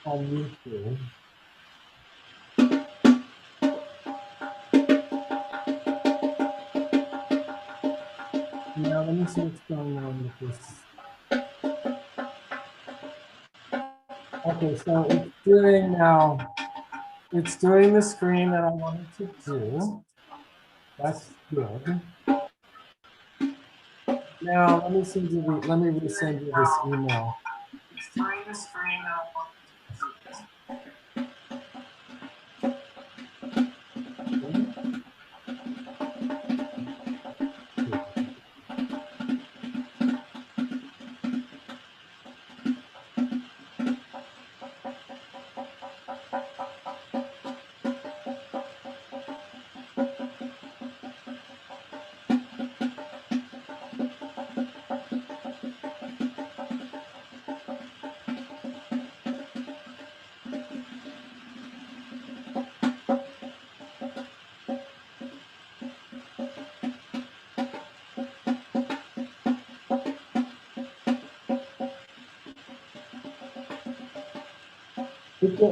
on YouTube. Now let me see what's going on with this. Okay, so it's doing now. It's doing the screen that I wanted to do. That's good. Now let me send you let me resend you this email. It's doing the screen that I wanted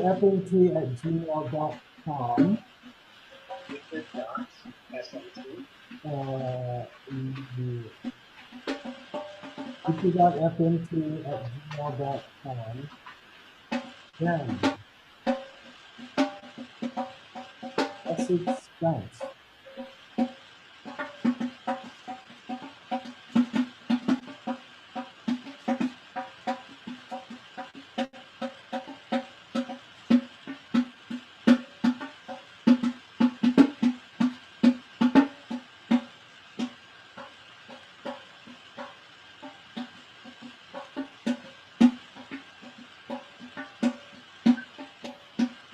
fpnt@gmail.com. fpnt@gmail.com. Then, message sent.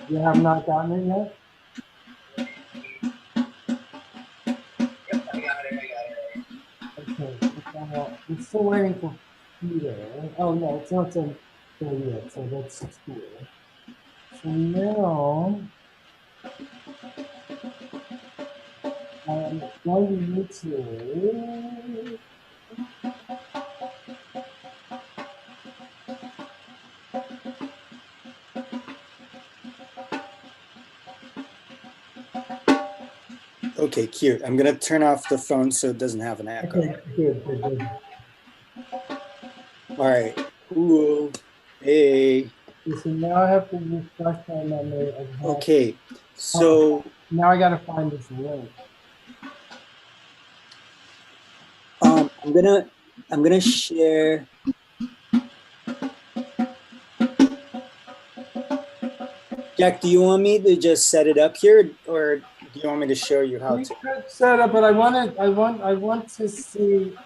You have not gotten it yet? Okay, it's still waiting for Peter. Oh no, it's not there yet, so that's cool. So now I'm going to YouTube. Okay, cute. I'm gonna turn off the phone so it doesn't have an echo. Okay, good. All right, cool. Hey. So now I have to refresh my memory. Okay, so now I got to find this link. I'm gonna share. Jack, do you want me to just set it up here, or do you want me to show you how to? You could set up, but I want to see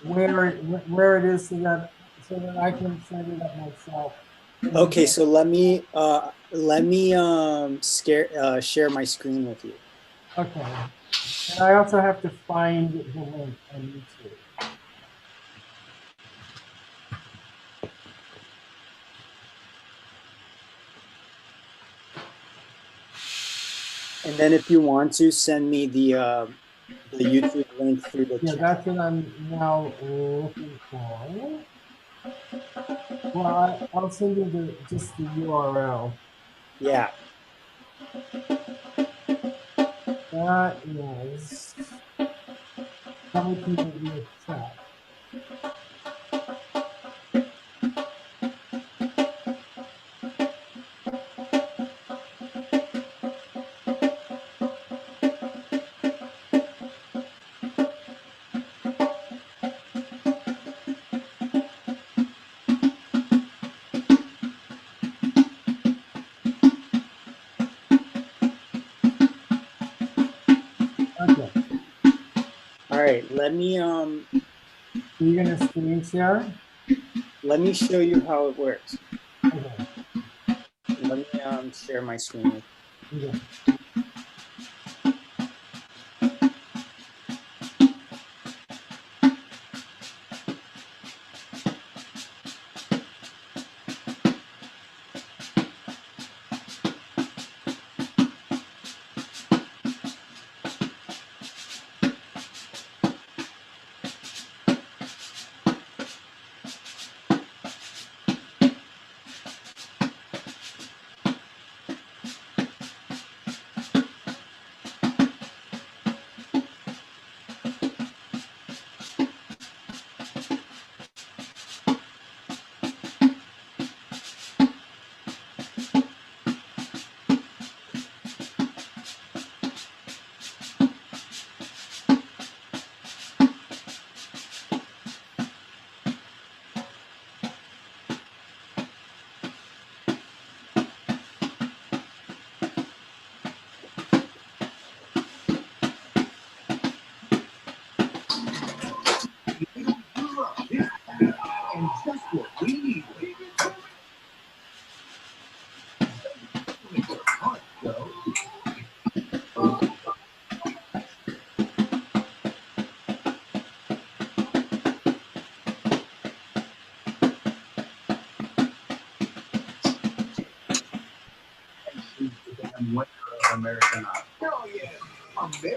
where it is so that I can set it up myself. Okay, so let me share my screen with you. Okay, and I also have to find the link on YouTube. And then if you want to send me the YouTube link through the chat. That's what I'm now looking for. Well, I'll send you just the URL. Yeah. That is coming to the chat. Okay. All right, let me You're gonna screen share? Let me show you how it works. Okay. Let me share my screen. Okay.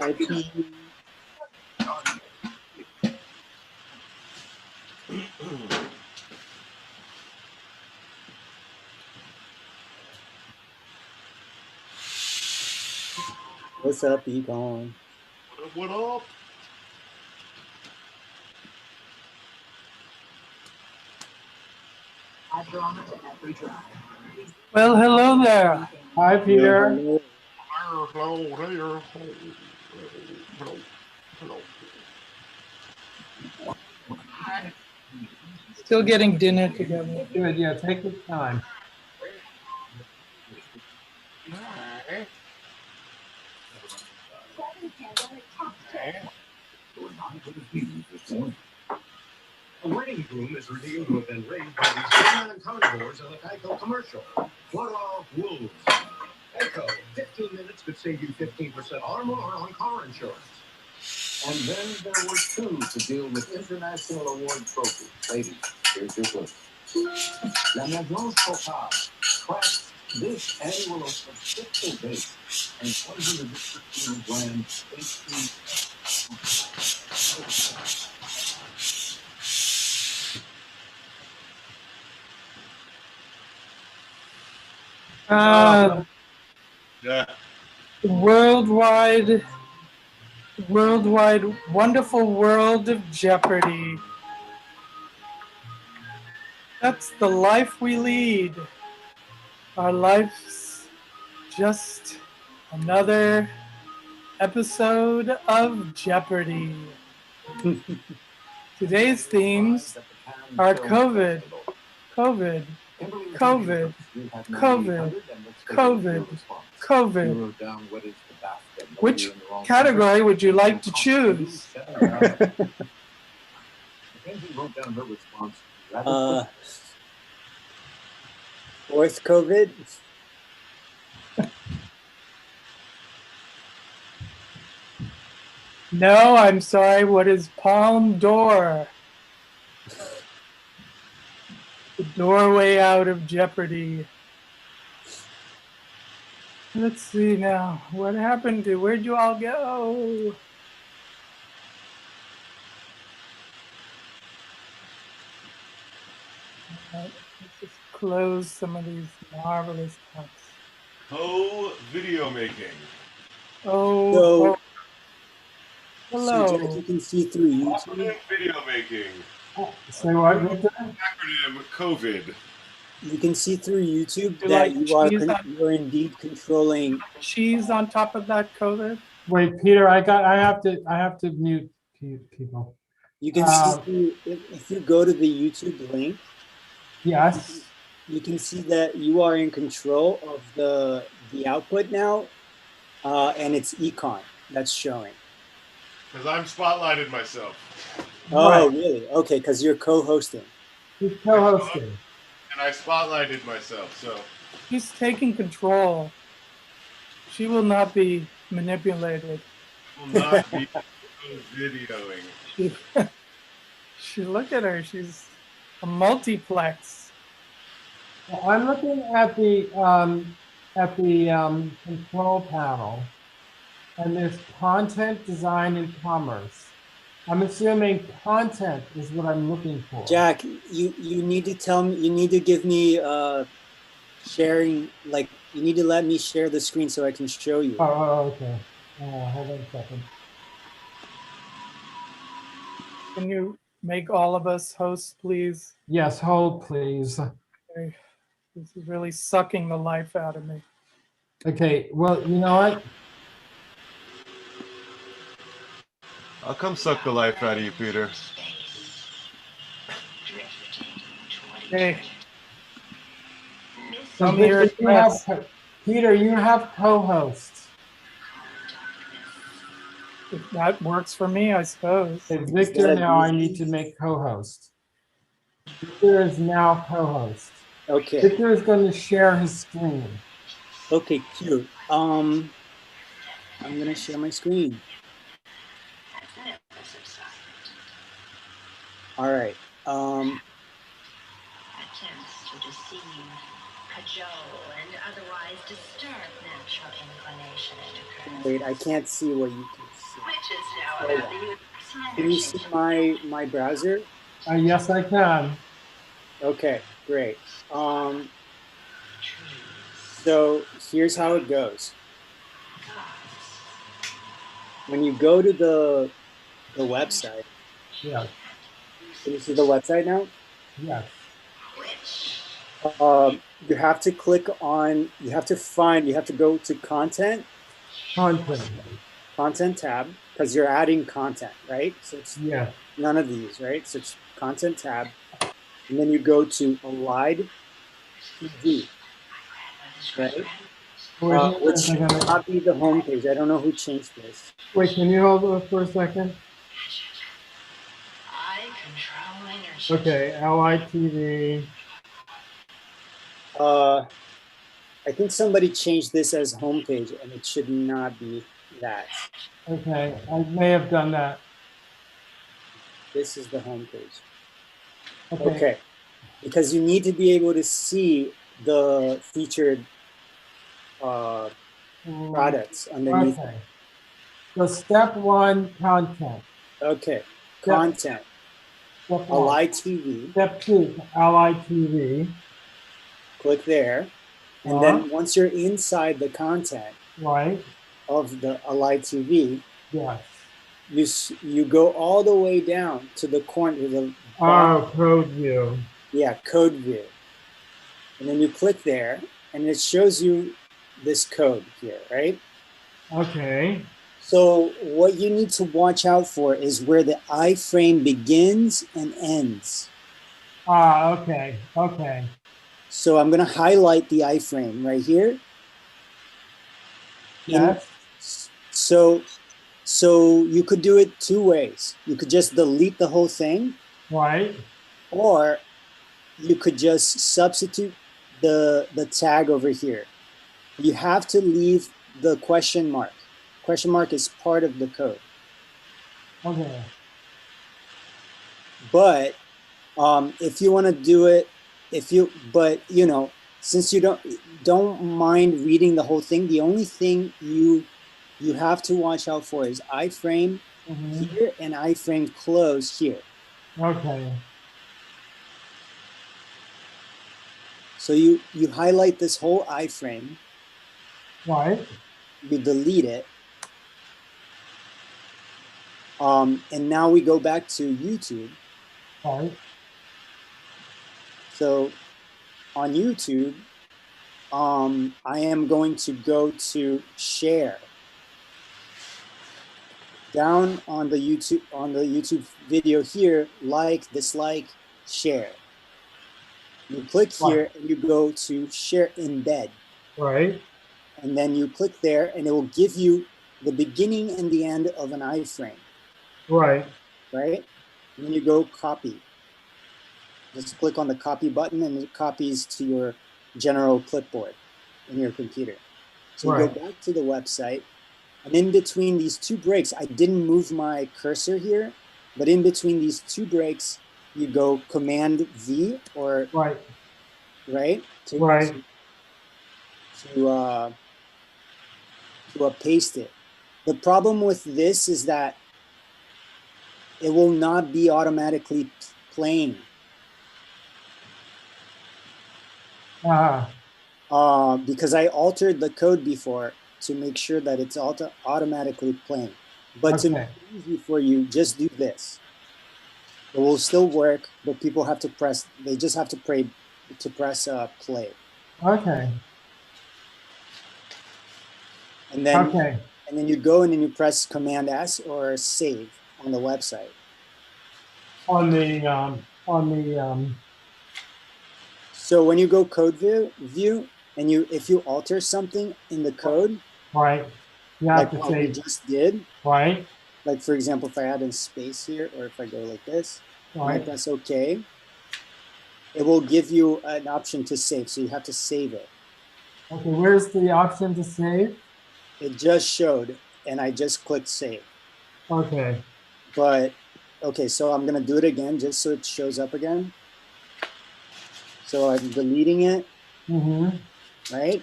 IP. What's up, Egon? What up? Well, hello there. Hi, Peter. Hello. Hello, hello, hello, hello. Still getting dinner together. Good, yeah, take your time. Hi. A waiting room is revealed to have been raided by these canine carnivores in the Geico commercial. What are wolves? Geico, 15 minutes could save you 15% or more on car insurance. And then there were two to deal with international award trophies. Ladies, here's your list. La Maison Chocard crafts this annual official base and 115 grand HP. Yeah. Worldwide, wonderful world of Jeopardy. That's the life we lead. Our life's just another episode of Jeopardy. Today's themes are COVID, COVID, COVID, COVID, COVID, COVID. Which category would you like to choose? Fourth COVID. No, I'm sorry. What is Palm Door? The doorway out of Jeopardy. Let's see now. What happened to where'd you all go? Let's just close some of these marvelous cuts. Co-video making. Oh, So, hello. so Jack, you can see through YouTube. Acronym video making. Say what? Acronym COVID. You can see through YouTube You that like you are indeed controlling. Cheese on top of that COVID. Wait, Peter, I have to mute people. You can see through, if you go to the YouTube link, Yes. you can see that you are in control of the output now, and it's Econ that's showing. Because I'm spotlighted myself. Oh, Right. really? Okay, because you're co-hosting. He's co-hosting. And I spotlighted myself, so. She's taking control. She will not be manipulated. Will not be videoing. She look at her. She's a multiplex. Well, I'm looking at the control panel, and there's content, design, and commerce. I'm assuming content is what I'm looking for. Jack, you need to tell me. You need to give me sharing. Like, you need to let me share the screen so I can show you. Oh, okay. Hold on a second. Can you make all of us hosts, please? Yes, hold please. Okay. This is really sucking the life out of me. Okay, well, you know what? I'll come suck the life out of you, Peter. Hey. So I'm here. Peter, you have co-hosts. If that works for me, I suppose. Okay, Victor, now I need to make co-host. Victor is now co-host. Okay. Victor is going to share his screen. Okay, cute. I'm gonna share my screen. All right. cajole and otherwise disturb natural inclination into curves. Wait, I can't see what you can see. Which is now Oh, about yeah. the universe Can you see my browser? Yes, I can. Okay, great. So here's how it goes. When you go to the website, Yes, can you see the website now? yes. You have to click on, you have to go to content tab, because you're adding content, right? So it's Yes. none of these, right? So it's content tab, and then you go to Allied TV, right? Which should not be the home page. I don't know who changed this. Wait, can you hold it for a second? I control energy. Okay, LITV. I think somebody changed this as homepage, and it should not be that. Okay, I may have done that. This is the homepage. Okay. Okay, because you need to be able to see the featured products underneath. Okay. So step one, content. Okay, content. Step one. Ally TV. Step two, LITV. Click there, and then once you're inside the content of the Ally TV, yes, you go all the way down to the corner, to the bottom. code view. Yeah, code view. And then you click there, and it shows you this code here, right? Okay. So what you need to watch out for is where the iframe begins and ends. Okay, okay. So I'm going to highlight the iframe right here. Yes. So you could do it two ways. You could just delete the whole thing. Right. Or you could just substitute the tag over here. You have to leave the question mark. Question mark is part of the code. Okay. But if you want to do it, but you know, since you don't mind reading the whole thing, the only thing you have to watch out for is iframe here and iframe close here. Okay. So you highlight this whole iframe. Right. You delete it. And now we go back to YouTube. Right. So on YouTube, I am going to go to share. Down on the YouTube video here, like, dislike, share. You click here and you go to share embed. Right. And then you click there and it will give you the beginning and the end of an iframe. Right. Right? And then you go copy. Just click on the copy button and it copies to your general clipboard in your computer. So you go back to the website, and in between these two breaks, I didn't move my cursor here, but in between these two breaks, you go Command V or to paste it. The problem with this is that it will not be automatically playing. Because I altered the code before to make sure that it's automatically playing. But to make it easy for you, just do this. It will still work, but people have to press, they just have to press play. Okay. And then you go and then you press Command S or save on the website. So when you go code view and if you alter something in the code, like what we just did, like for example, if I add in space here, or if I go like this, and I press OK, it will give you an option to save. So you have to save it. Okay, where's the option to save? It just showed, and I just clicked save. Okay. But, okay, so I'm gonna do it again just so it shows up again. So I'm deleting it. right?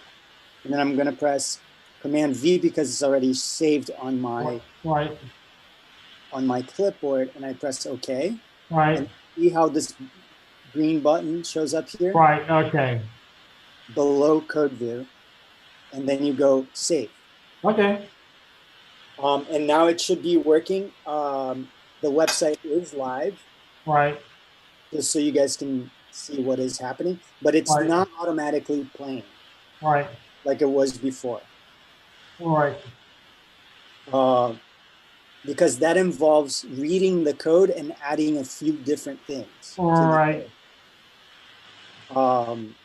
And then I'm going to press Command V because it's already saved on my clipboard, and I press OK. And see how this green button shows up here? Okay. Below code view. And then you go save. Okay. And now it should be working. The website is live. Just so you guys can see what is happening. But it's not automatically playing. Like it was before. Because that involves reading the code and adding a few different things to the code.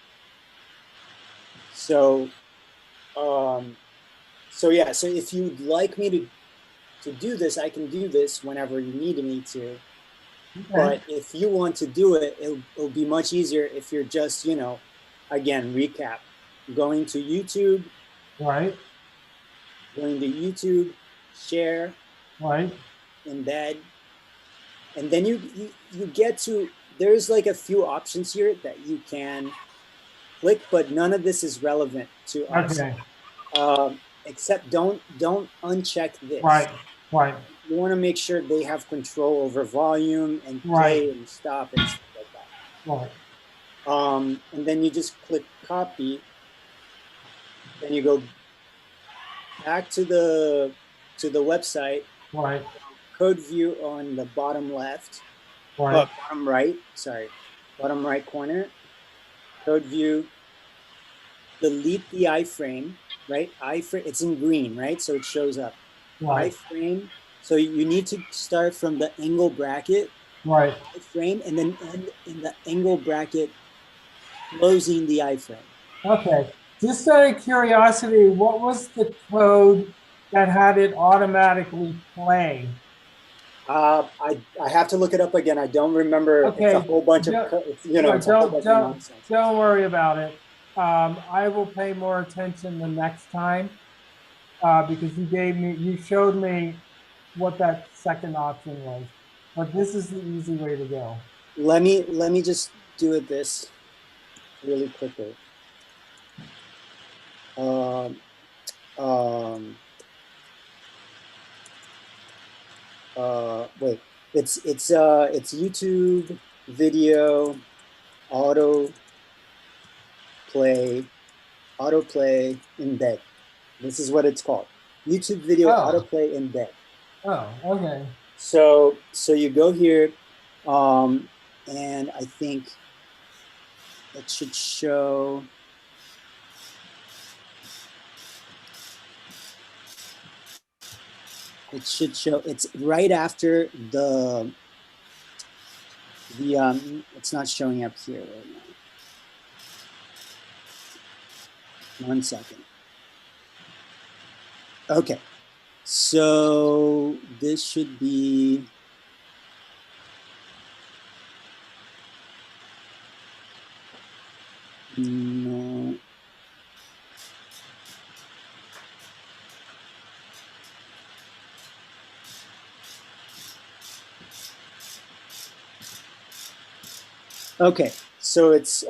So yeah, so if you'd like me to do this, I can do this whenever you need me to. But if you want to do it, it'll be much easier if you're just, again, recap, going to YouTube, going to YouTube, share, embed, and then you get to, there's like a few options here that you can click, but none of this is relevant to us. Except don't uncheck this. You want to make sure they have control over volume and play and stop and stuff like that. And then you just click copy. Then you go back to the website. Code view on the bottom left. Bottom right. Sorry, bottom right corner. Code view. Delete the iframe. Right, iframe. It's in green, right? So it shows up. Iframe. So you need to start from the angle bracket. Iframe, and then end in the angle bracket, closing the iframe. Okay. Just out of curiosity, what was the code that had it automatically play? I have to look it up again. I don't remember. Okay. It's a whole bunch of, it's a whole bunch of nonsense. Don't worry about it. I will pay more attention the next time because you showed me what that second option was. But this is the easy way to go. Let me just do it this really quickly. Wait, it's YouTube video autoplay embed. This is what it's called. YouTube video autoplay embed. Oh, okay. So you go here, and I think it should show. It should show. It's right after the. It's not showing up here right now. 1 second. Okay, so this should be. No. Okay, so it's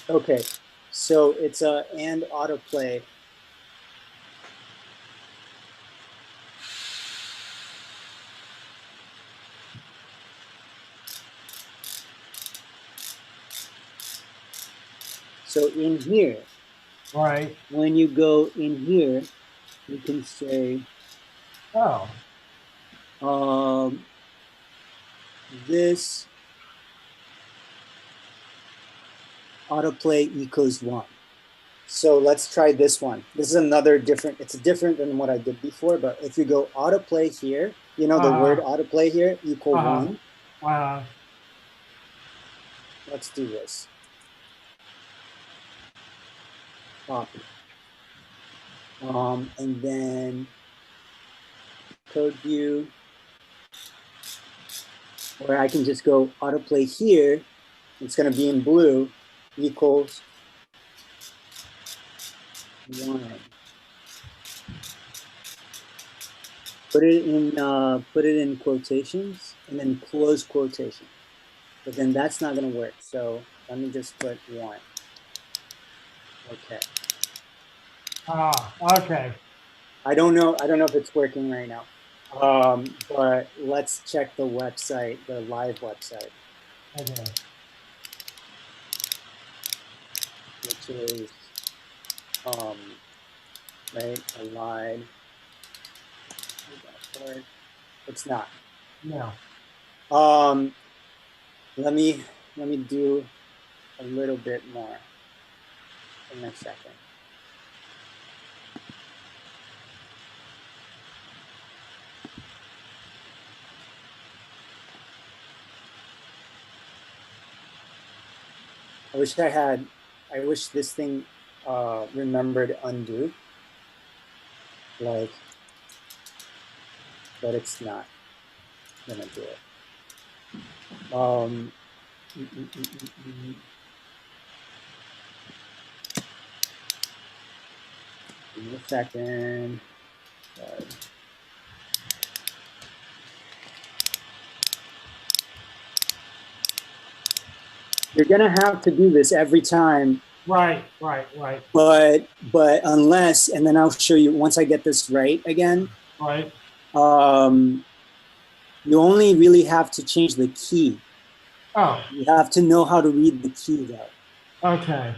okay, so it's and autoplay. So in here, when you go in here, you can say, this autoplay equals 1. So let's try this one. This is another different, it's different than what I did before, but if you go autoplay here, the word autoplay here, equal 1. Let's do this. Copy. And then code view, where I can just go autoplay here. It's going to be in blue, equals 1. Put it in quotations and then close quotation. But then that's not going to work. So let me just put 1. Okay. Okay. I don't know if it's working right now. But let's check the website, the live website, Okay. which is right, a live. It's not. No. Let me do a little bit more in a second. I wish this thing remembered undo, like, but it's not gonna do it. Give me a second. Sorry. You're gonna have to do this every time. Right. But unless, and then I'll show you once I get this right again. Right. You only really have to change the key. Oh. You have to know how to read the key though. Okay.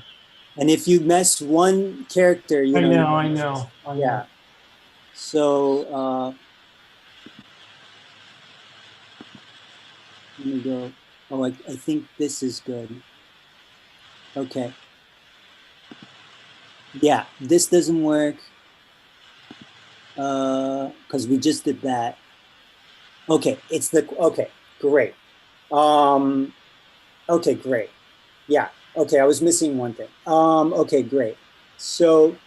And if you mess one character, I know. Yeah. So let me go. Oh, I think this is good. Okay. Yeah, this doesn't work because we just did that. Okay, okay, great. Okay, great. Yeah. Okay, I was missing one thing. Okay, great. So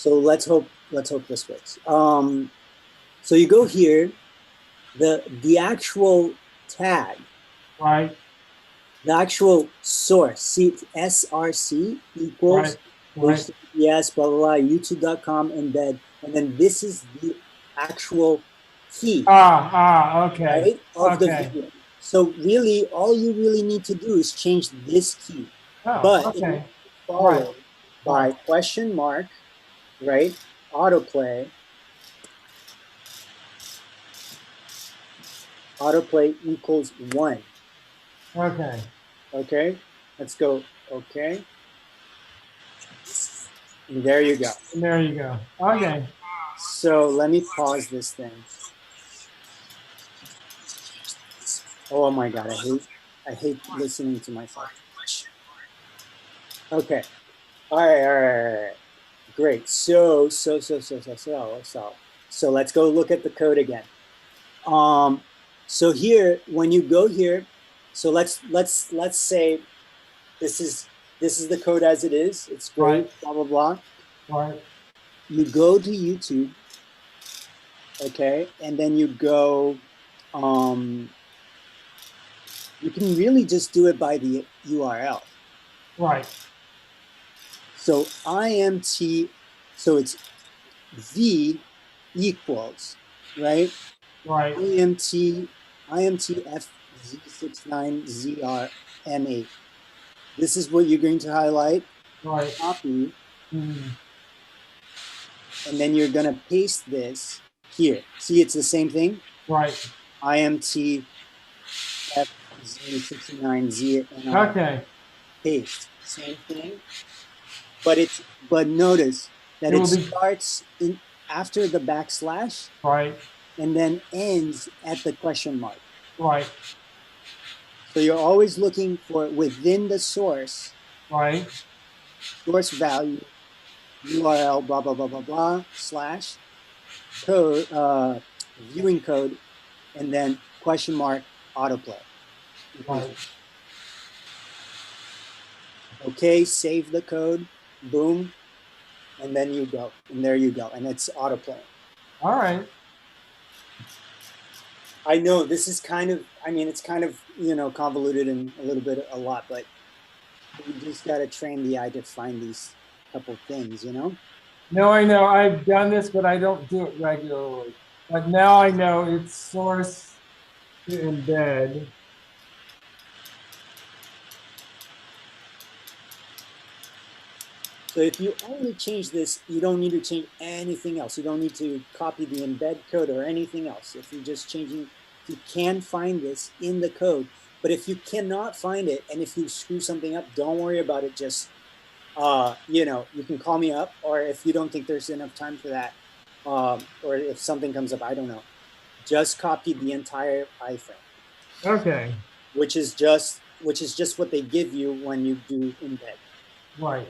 let's hope this works. So you go here, the actual tag, Right. the actual source, src equals Right. HTTPS, blah, blah, blah, youtube.com embed. And then this is the actual key. Okay. Right, of the video. So really, all you really need to do is change this key. But Okay. Followed by question mark, right? Autoplay. Autoplay equals 1. Okay. Okay, let's go. Okay. And there you go. And there you go. Okay. So let me pause this thing. Oh my God, I hate listening to myself. Okay. All right. Great. So let's go look at the code again. So here, when you go here, so let's say this is the code as it is. It's great. Blah blah blah. Right. You go to YouTube. Okay, and then you go. You can really just do it by the URL. Right. So IMT. So it's V equals, right? Right. IMTFZ69ZRM8. This is what you're going to highlight. Right. Copy. And then you're going to paste this here. See, it's the same thing. Right. IMTFZ69ZRM8. Okay. Paste. Same thing. But notice that it starts in after the backslash. Right. And then ends at the question mark. Right. So you're always looking for within the source. Right. Source value, URL, blah, blah, blah, blah, blah, slash, code, viewing code, and then question mark, autoplay. Right. Okay, save the code, boom, and then you go. And there you go. And it's autoplay. All right. I know this is kind of, it's kind of, convoluted and a lot, but you just got to train the eye to find these couple things, No, I know. I've done this, but I don't do it regularly. But now I know it's source to embed. So if you only change this, you don't need to change anything else. You don't need to copy the embed code or anything else. If you're just changing, if you can find this in the code, but if you cannot find it and if you screw something up, don't worry about it. Just, you know, you can call me up, or if you don't think there's enough time for that, or if something comes up, I don't know, just copy the entire iframe, Okay, which is just what they give you when you do embed. right.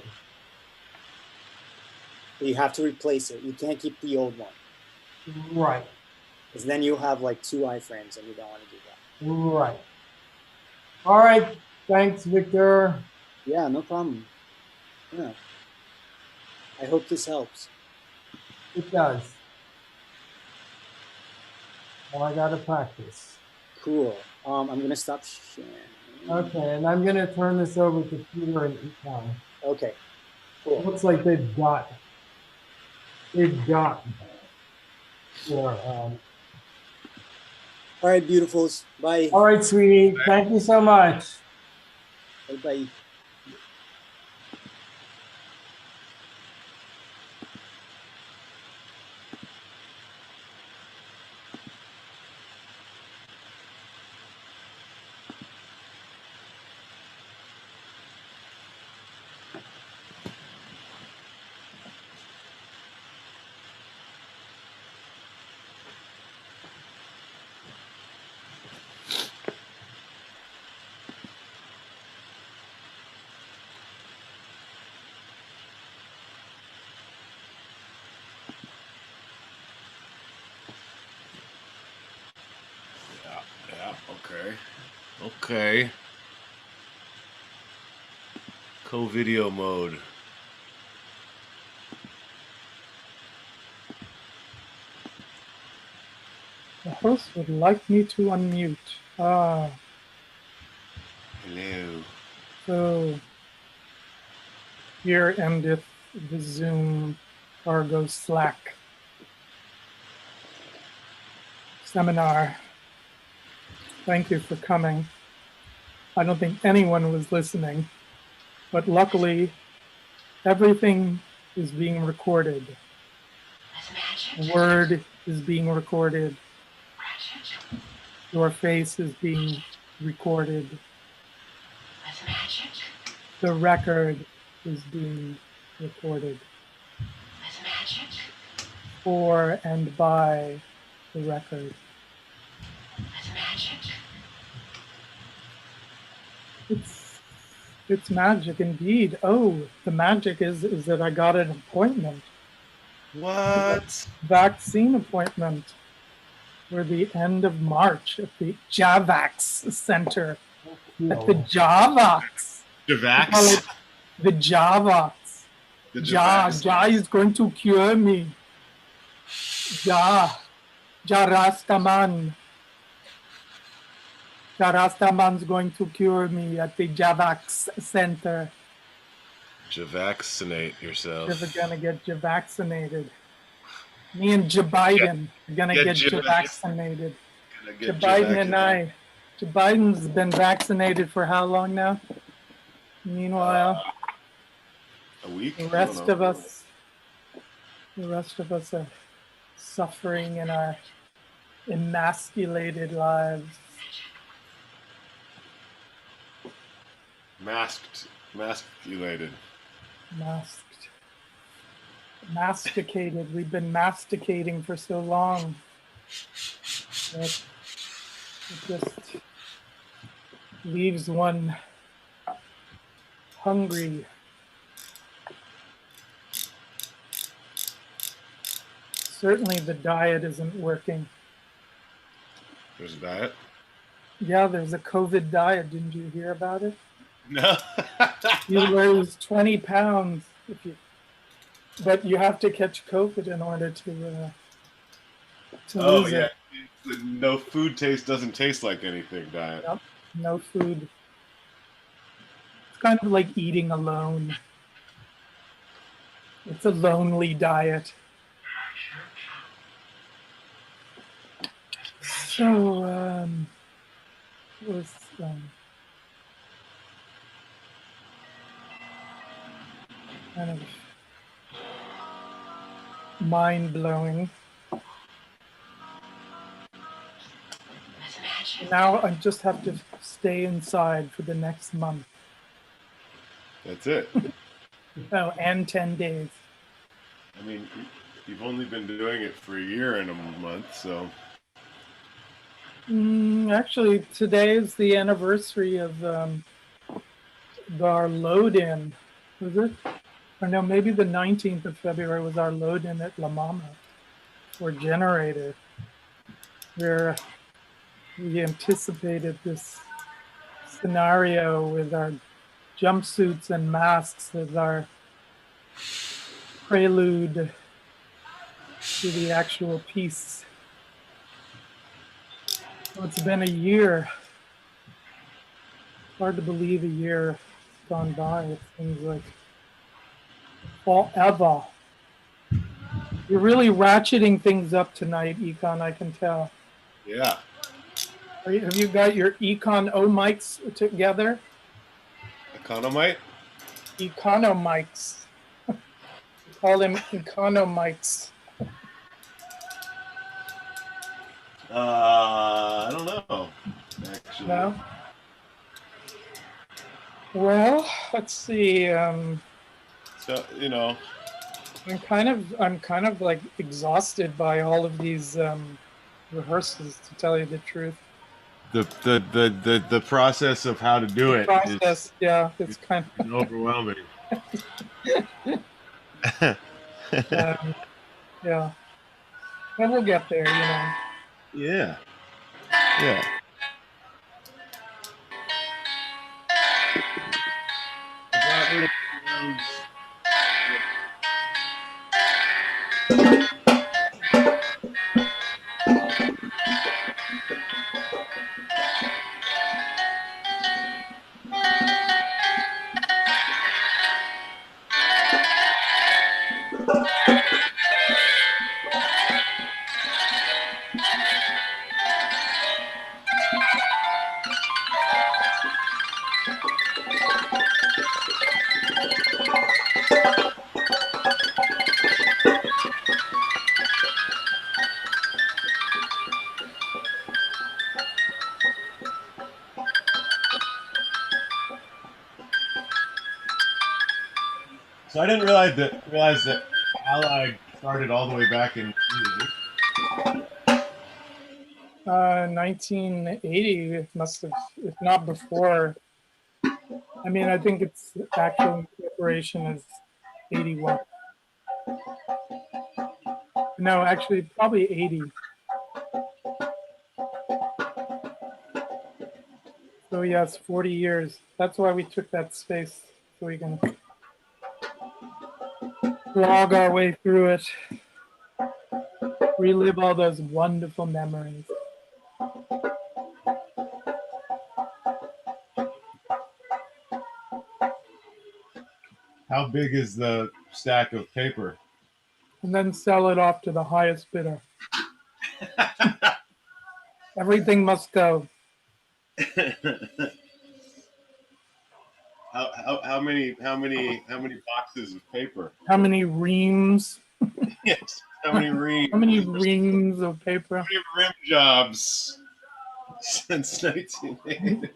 You have to replace it. You can't keep the old one. Right. Because then you have like two iframes and you don't want to do that. Right. All right. Thanks, Victor. Yeah, no problem. Yeah. I hope this helps. It does. Well, I got to practice. Cool. I'm gonna stop sharing. Okay, and I'm going to turn this over to Peter and Econ. Okay. Cool. Looks like they've got their All right, beautifuls. Bye. all right, sweetie. Thank you so much. Bye bye. Yeah, okay. Okay. Co-video mode. The host would like me to unmute. Ah, Hello. so here endeth the Zoom Argo Slack seminar. Thank you for coming. I don't think anyone was listening, but luckily everything is being recorded. That's magic. Word is being recorded. Magic. Your face is being recorded. That's magic. The record is being recorded That's magic. for and by the record. That's magic. It's magic indeed. Oh, the magic is that I got an appointment, What? vaccine appointment for the end of March at the Javax Center. At the Javax. Javax? Call it the Javax. The Ja Javax? is going to cure me. Ja Rastaman. Ja Rastaman's going to cure me at the Javax Center. Javaccinate yourself. We're gonna get vaccinated. Me and Joe Biden are gonna get vaccinated. Joe Biden and I. Joe Biden's been vaccinated for how long now? Meanwhile, A week? the rest of us are suffering in our emasculated lives. Maskulated. Masticated. We've been masticating for so long. It just leaves one hungry. Certainly the diet isn't working. There's a diet? Yeah, there's a COVID diet. Didn't you hear about it? No. You lose 20 pounds but you have to catch COVID in order to lose it. The no food taste doesn't taste like anything diet. Yep. No food. It's kind of like eating alone. It's a lonely diet. So, it was kind of mind-blowing. Now I just have to stay inside for the next month. That's it. Oh, and 10 days. I mean, you've only been doing it for a year and a month, so. Actually, today is the anniversary of our load-in. Was it? Or no, maybe the 19th of February was our load-in at La Mama for Generator, where we anticipated this scenario with our jumpsuits and masks as our prelude to the actual piece. So it's been a year. It's hard to believe a year has gone by. It seems like forever. You're really ratcheting things up tonight, Econ, I can tell. Yeah. Have you got your Econ O mics together? Economite? Econo mics. Call them Econo mics. I don't know, actually. No? Well, let's see. So, you know. I'm kind of like exhausted by all of these rehearsals, to tell you the truth. The process of how to do it Process, yeah, it's kind of overwhelming. Yeah, but we'll get there, you know. Yeah. Yeah. So I didn't realize that Allied started all the way back in 1980, it must have, if not before. I mean, I think its actual incorporation is 81. No, actually, probably 80. So yes, 40 years. That's why we took that space, so we can log our way through it, relive all those wonderful memories. How big is the stack of paper? And then sell it off to the highest bidder. Everything must go. How many boxes of paper? How many reams? Yes. How many reams? How many reams of paper? How many rim jobs since 1980?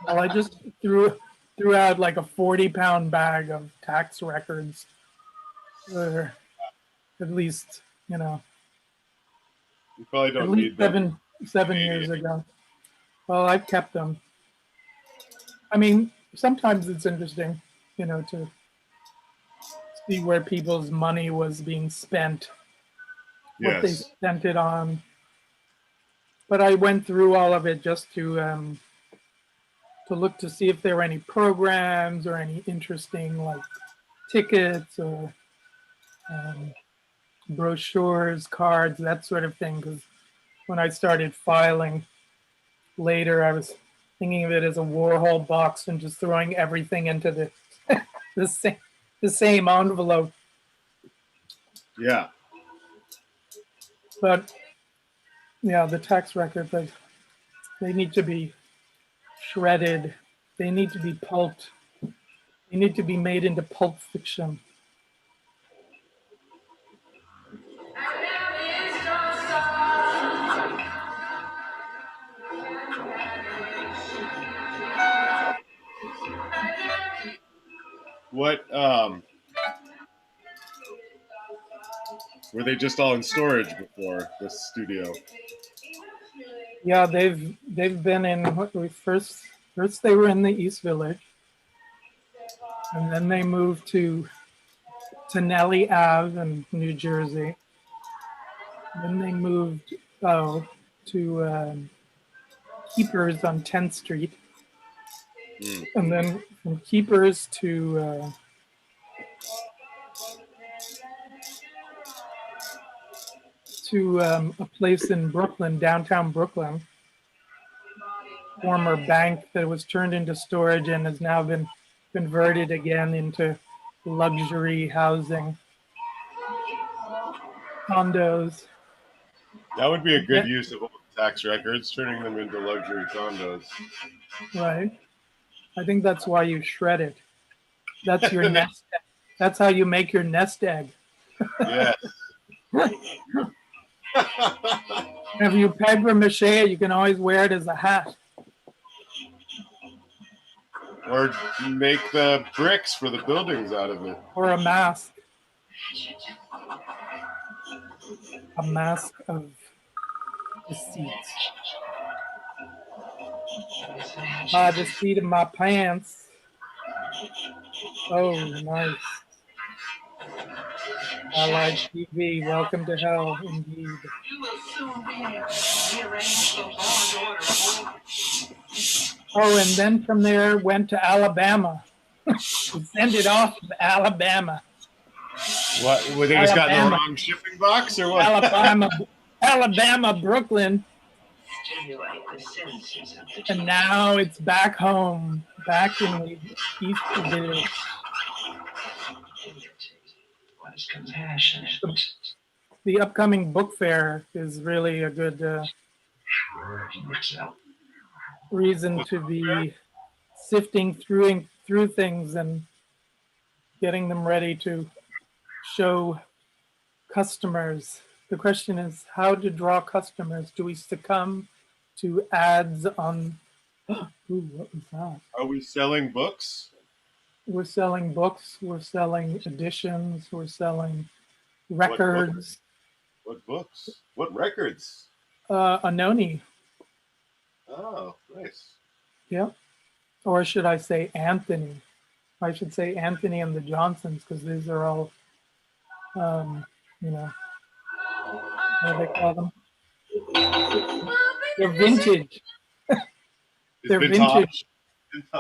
Well, I just threw out like a 40-pound bag of tax records. Or at least, you know. You probably don't at least need them. 7 years ago. Well, I've kept them. I mean, sometimes it's interesting, you know, to see where people's money was being spent, what they Yes. spent it on. But I went through all of it just to look to see if there were any programs or any interesting like tickets or brochures, cards, that sort of thing. Because when I started filing later, I was thinking of it as a Warhol box and just throwing everything into the same envelope. Yeah. But Yeah, the tax records, they need to be shredded. They need to be pulped. They need to be made into pulp fiction. What were they just all in storage before this studio? Yeah, they've been in what we first they were in the East Village, and then they moved to Nellie Ave in New Jersey. Then they moved to Keepers on 10th Street, and then from Keepers to a place in Brooklyn, downtown Brooklyn, former bank that was turned into storage and has now been converted again into luxury housing, condos. That would be a good Yeah. use of old tax records, turning them into luxury condos. Right. I think that's why you shred it. That's your nest egg. That's how you make your nest egg. Yes. If you paper mache it, you can always wear it as a hat. Or make the bricks for the buildings out of it. Or a mask. A mask of deceit. The seat of my pants. Oh, nice. Allied TV, welcome to hell, indeed. Oh, and then from there went to Alabama. We sent it off to Alabama. What? Were they just got in the wrong shipping box, or what? Alabama, Brooklyn. And now it's back home, back in the East Village. The upcoming book fair is really a good reason to be sifting through things and getting them ready to show customers. The question is how to draw customers. Do we succumb to ads on? Ooh, what was that? Are we selling books? We're selling books. We're selling editions. We're selling records. What books? What records? Anoni. Oh, nice. Yep. Or should I say Anthony? I should say Anthony and the Johnsons because these are all, what do they call them? They're vintage. They're vintage.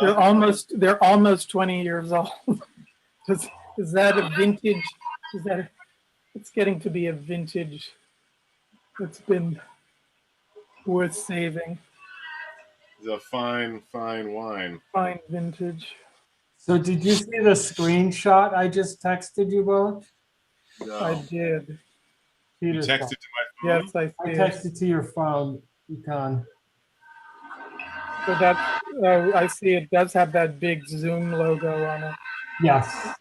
They're almost 20 years old. Is that a vintage? It's getting to be a vintage. It's been worth saving. It's a fine wine. Fine vintage. So did you see the screenshot I just texted you both? No. I did. You texted to my phone? Yes, I did. I texted to your phone, Econ. So I see it does have that big Zoom logo on it. Yes.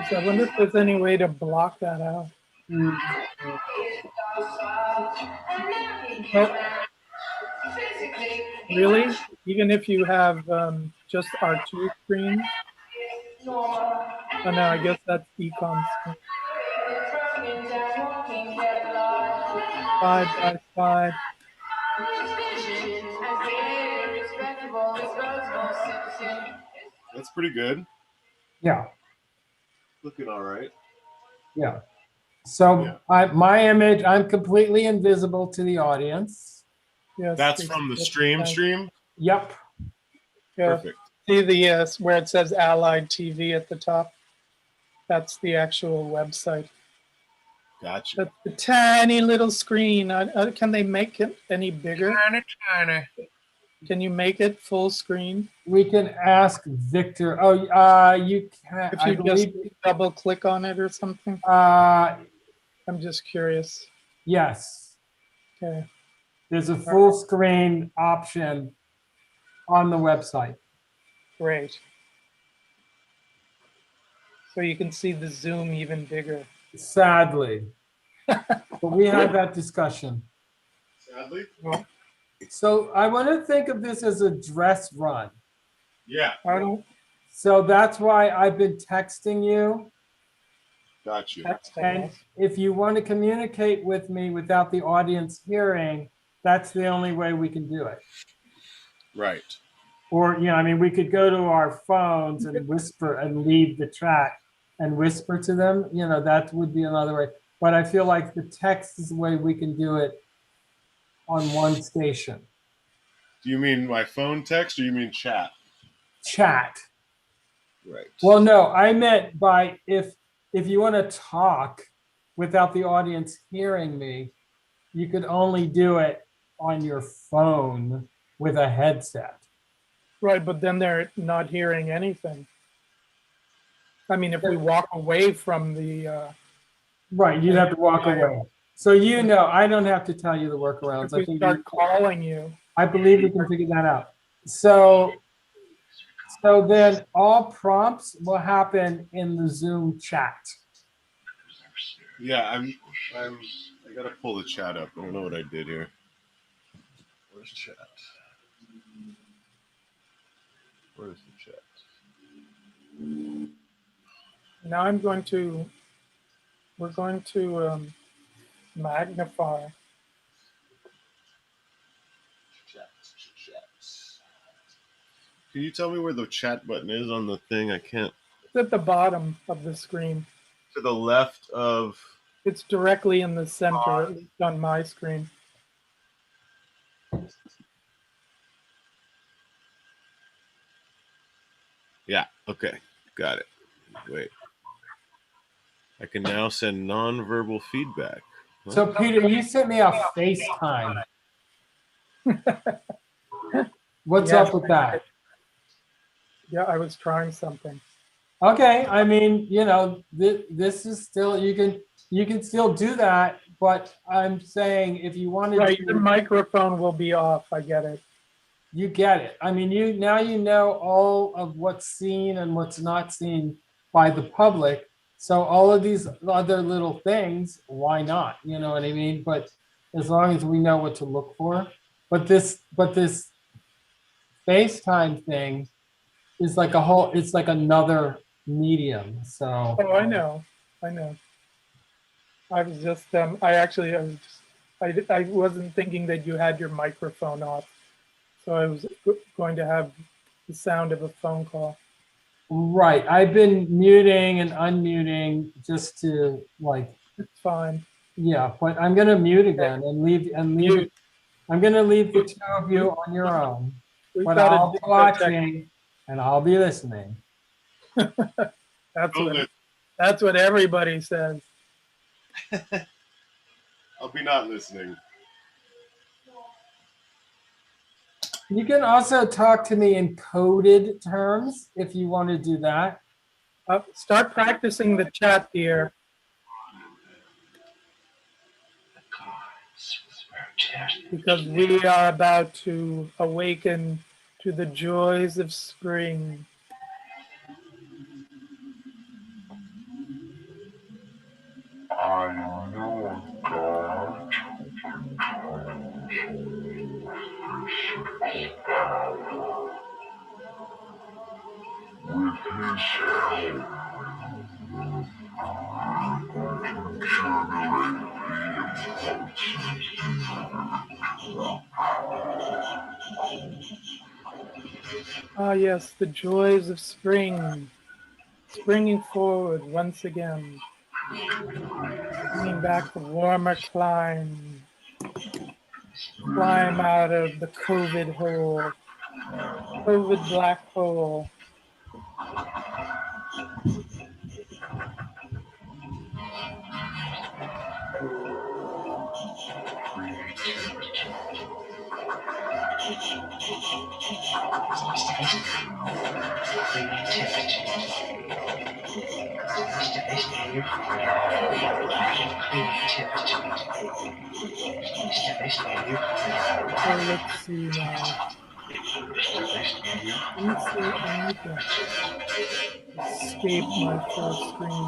So I wonder if there's any way to block that out. Oh, really? Even if you have just our two screens? Oh no, I guess that's Econ screen. 5x5. That's pretty good. Yeah. Looking all right. Yeah. So my image, I'm completely invisible to the audience. Yes, that's from the stream? Yep. Yeah. Perfect. See the where it says Allied TV at the top? That's the actual website. Gotcha. That's the tiny little screen. Can they make it any bigger? Tiny. Can you make it full screen? We can ask Victor. Oh, you can. If you just double click on it or something. I'm just curious. Yes. Okay. There's a full screen option on the website. Great. So you can see the Zoom even bigger. Sadly. But we had that discussion. Sadly. Well, So I want to think of this as a dress run. Yeah. I don't So that's why I've been texting you. Got you. And if you want to communicate with me without the audience hearing, that's the only way we can do it. Right. Or, you know, I mean, we could go to our phones and whisper and leave the chat and whisper to them. You know, that would be another way. But I feel like the text is the way we can do it on one station. Do you mean my phone text or you mean chat? Chat. Right. Well, no, I meant by if you want to talk without the audience hearing me, you could only do it on your phone with a headset. Right, but then they're not hearing anything. I mean, if we walk away from the Right, you'd have to walk away. So you know, I don't have to tell you the workarounds. if we start calling you. I believe we can figure that out. So then all prompts will happen in the Zoom chat. Yeah, I gotta pull the chat up. I don't know what I did here. Where's chat? Where's the chat? Now we're going to magnify. Chat. Can you tell me where the chat button is on the thing? I can't. It's at the bottom of the screen. To the left of. It's directly in the center, at least on my screen. Yeah, okay. Got it. Wait. I can now send non-verbal feedback. What? So Peter, you sent me a FaceTime. What's up with that? Yeah, I was trying something. Okay, I mean, you know, this is still, you can still do that, but I'm saying if you want to Right, the microphone will be off. I get it. You get it. I mean, you know all of what's seen and what's not seen by the public. So all of these other little things, why not? You know what I mean? But as long as we know what to look for. But this FaceTime thing is like it's like another medium. So Oh, I know. I was just I wasn't thinking that you had your microphone off. So I was going to have the sound of a phone call. right. I've been muting and unmuting just to like. It's fine. Yeah, but I'm gonna mute again and leave. Mute. I'm gonna leave the two of you on your own. We've But got I'll to be watching and I'll be listening. That's what everybody says. I'll be not listening. You can also talk to me in coded terms if you want to do that. Start practicing the chat here. Because we are about to awaken to the joys of spring. I know God with his help, Ah, yes, the joys of spring, springing forward once again, bringing back the warmer climb out of the COVID hole, COVID black hole. So let's see now. Let me see. I need to escape my full screen.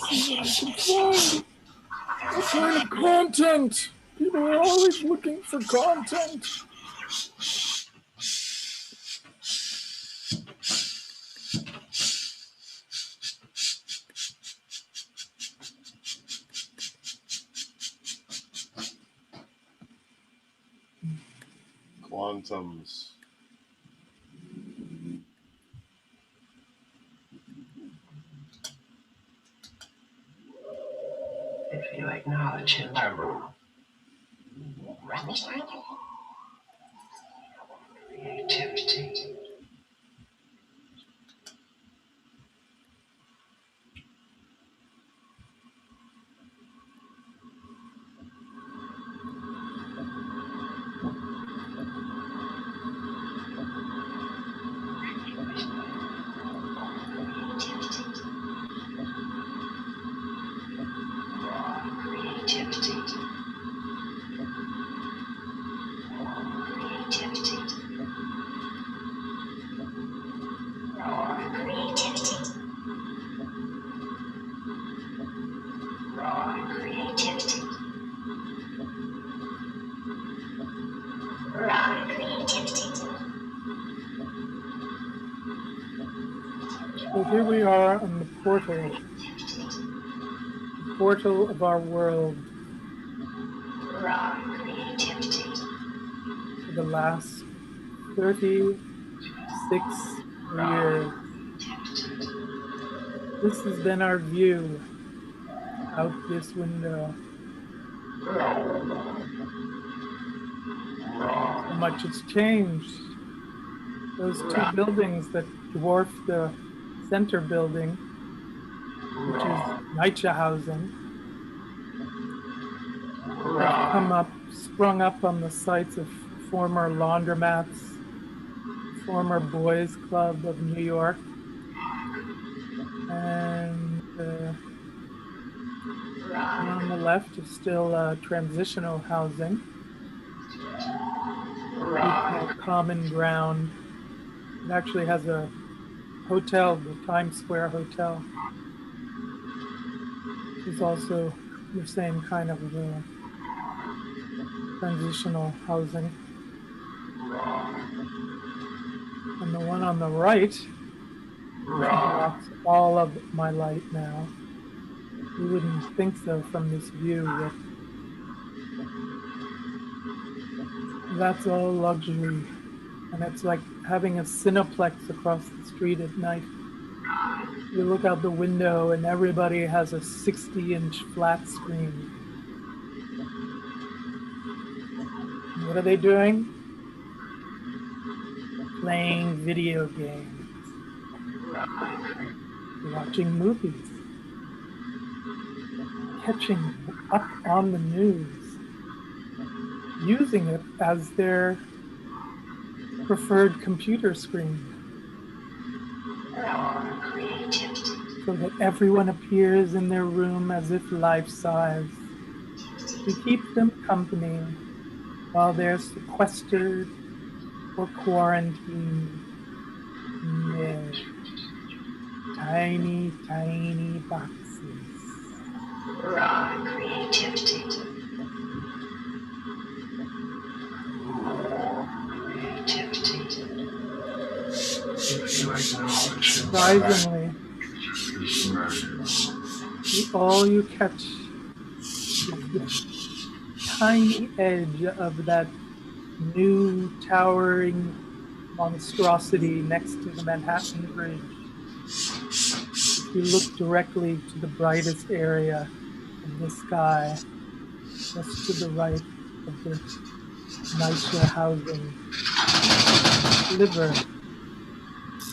See what I can find. What kind of content? People are always looking for content. Quantums. If you acknowledge him, creativity. So here we are on the portal of our world. For the last 36 years. This has been our view out this window. So much has changed. Those two buildings that dwarf the center building, which is Nietzschehausen, have sprung up on the sites of former laundromats, former boys' club of New York, and on the left is still transitional housing. We call Common Ground. It actually has a hotel, the Times Square Hotel. It's also the same kind of transitional housing. And the one on the right blocks all of my light now. You wouldn't think so from this view, but that's all luxury. And it's like having a Cineplex across the street at night. You look out the window and everybody has a 60-inch flat screen. What are they doing? Playing video games. Watching movies. Catching up on the news. Using it as their preferred computer screen. So that everyone appears in their room as if life-size. To keep them company while they're sequestered or quarantined in their tiny, tiny boxes. Raw creativity. Surprisingly, all you catch is the tiny edge of that new towering monstrosity next to the Manhattan Bridge. If you look directly to the brightest area of the sky, just to the right of the Nietzschehausen sliver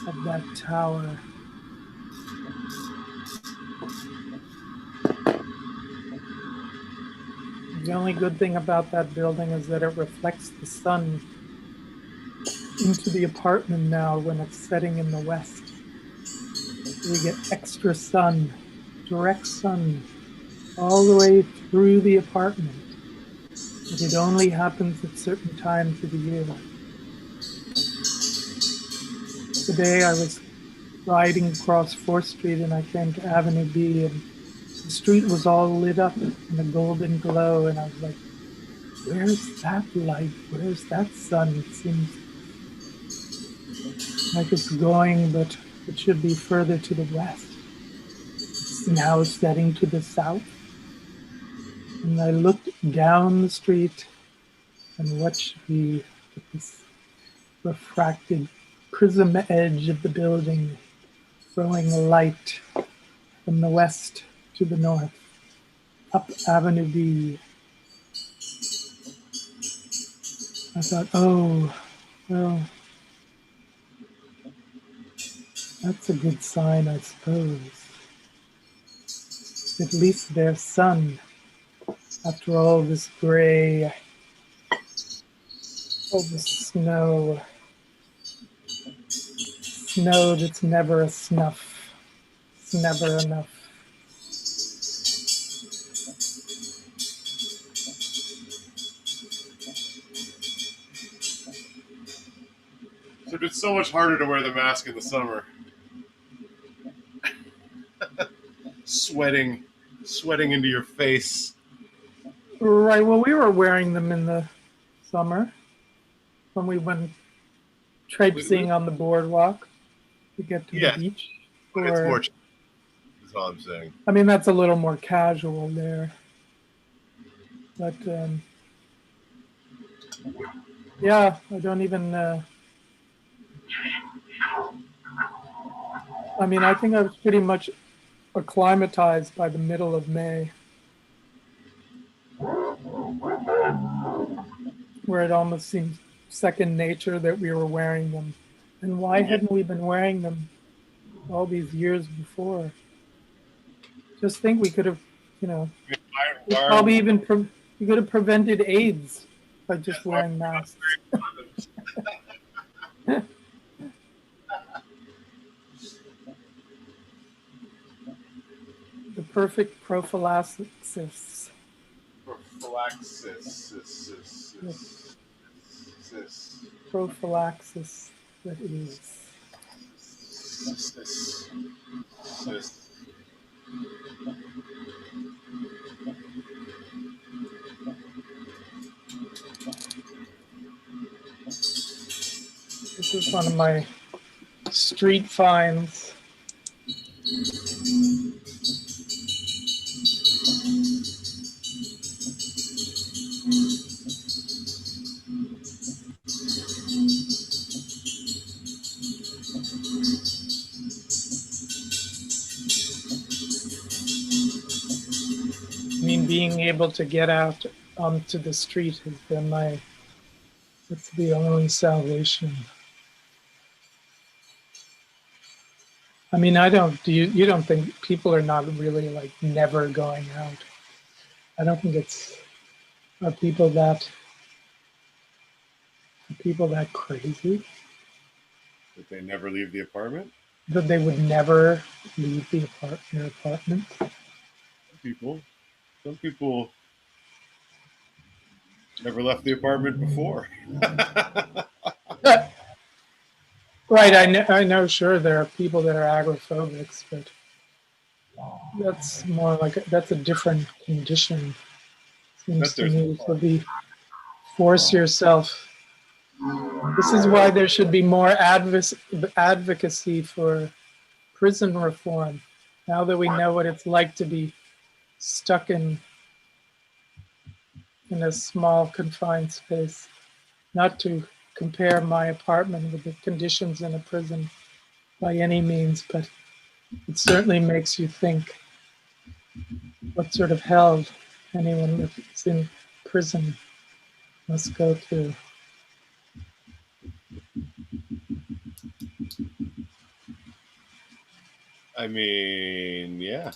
of that tower. The only good thing about that building is that it reflects the sun into the apartment now when it's setting in the west. So we get extra sun, direct sun, all the way through the apartment. But it only happens at certain times of the year. Today I was riding across 4th Street and I came to Avenue B and the street was all lit up in a golden glow and I was like, where's that light? Where's that sun? It seems like it's going, but it should be further to the west. It's now setting to the south. And I looked down the street and watched this refracted prism edge of the building throwing light from the west to the north, up Avenue B. I thought, oh, well, that's a good sign, I suppose. At least there's sun after all this gray, all this snow. Snow that's never a snuff. It's never enough. So it's so much harder to wear the mask in the summer. sweating into your face. Right, well, we were wearing them in the summer when we went traipsing on the boardwalk to get to the beach. But it's more, is all I'm saying. I mean, that's a little more casual there. But, yeah, I don't even, I mean, I think I was pretty much acclimatized by the middle of May, where it almost seemed second nature that we were wearing them. And why hadn't we been wearing them all these years before? Just think we could have, you know, probably even we could have prevented AIDS by just wearing masks. The perfect prophylaxis. Prophylaxis that is. This is one of my street finds. I mean, being able to get out onto the street has been it's the only salvation. I mean, you don't think people are not really like never going out? I don't think are people that crazy? That they never leave the apartment? That they would never leave their apartment? Some people never left the apartment before. Right, I know, sure, there are people that are agoraphobics, but that's more like that's a different condition. Seems to me to be force yourself. This is why there should be more advocacy for prison reform. Now that we know what it's like to be stuck in a small confined space, not to compare my apartment with the conditions in a prison by any means, but it certainly makes you think what sort of hell anyone that's in prison must go through. I mean, yeah.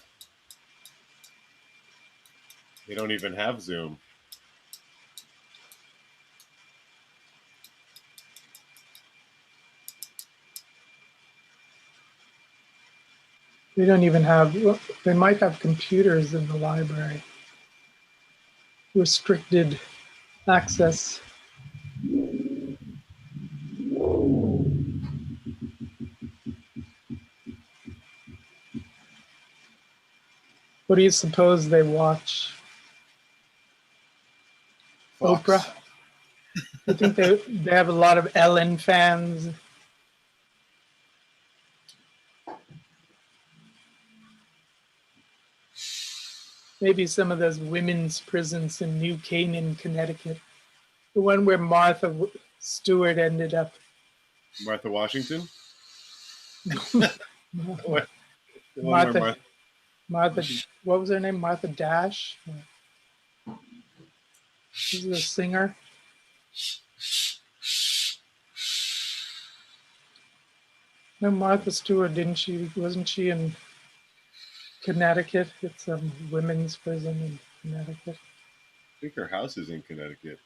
They don't even have Zoom. They don't even have, well, they might have computers in the library. Restricted access. What do you suppose they watch? Fox. Oprah? I think they have a lot of Ellen fans. Maybe some of those women's prisons in New Canaan, Connecticut. The one where Martha Stewart ended up. Martha Washington? Martha, what was her name? Martha Dash? She's a singer. No, Martha Stewart, wasn't she in Connecticut? It's a women's prison in Connecticut. I think her house is in Connecticut.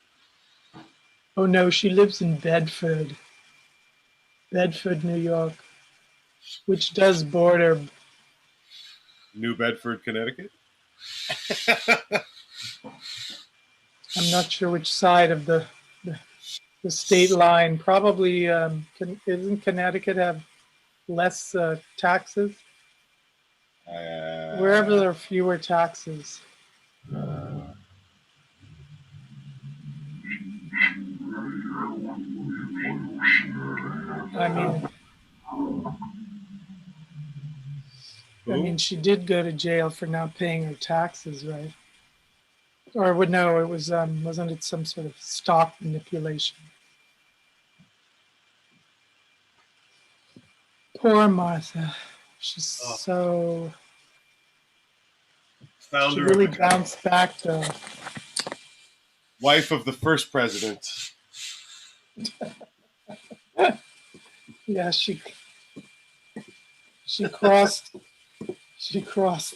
Oh no, she lives in Bedford, New York, which does border New Bedford, Connecticut? I'm not sure which side of the state line. Probably, isn't Connecticut have less taxes? Wherever there are fewer taxes. I mean, she did go to jail for not paying her taxes, right? Or no, it was wasn't it some sort of stock manipulation? Poor Martha. She's so. Founder she really of bounced back though. Wife of the first president. Yeah, she crossed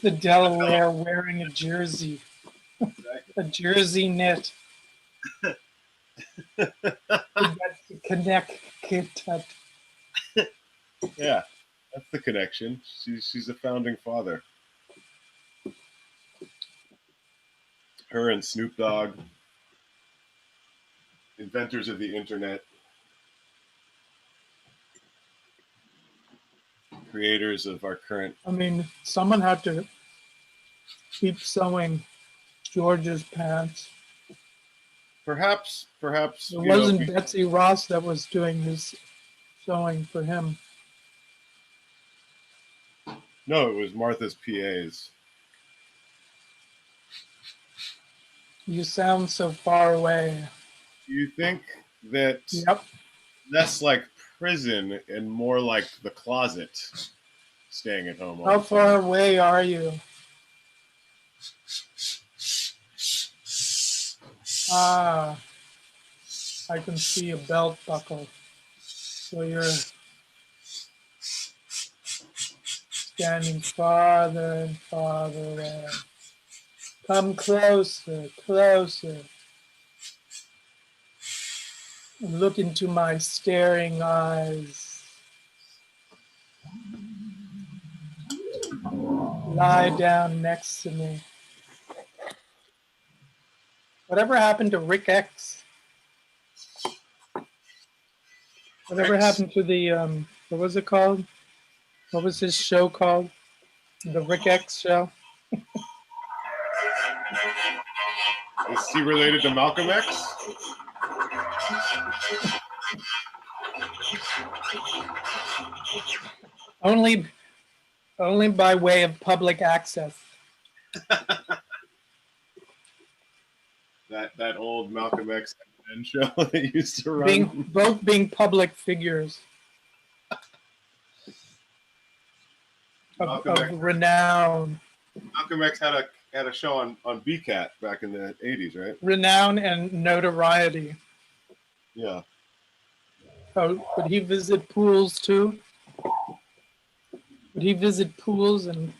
the Delaware wearing a jersey. A jersey knit. Connecticut. Yeah, that's the connection. She's a founding father. Her and Snoop Dogg, inventors of the internet, creators of our current. I mean, someone had to keep sewing George's pants. Perhaps. It wasn't Betsy Ross that was doing his sewing for him. No, it was Martha's PAs. You sound so far away. You think that less like prison and more like the closet, staying at home all How the far time. away are you? Ah, I can see a belt buckle. So you're standing farther and farther away. Come closer, closer. Look into my staring eyes. Lie down next to me. Whatever happened to Rick X? Whatever happened to the, what was it called? What was his show called? The Rick X show? Is he related to Malcolm X? Only by way of public access. that old Malcolm X show that used to run. Both being public figures of renown. Malcolm X had a show on BCAT back in the 80s, right? Renown and notoriety. Yeah. Oh, would he visit pools too? Would he visit pools and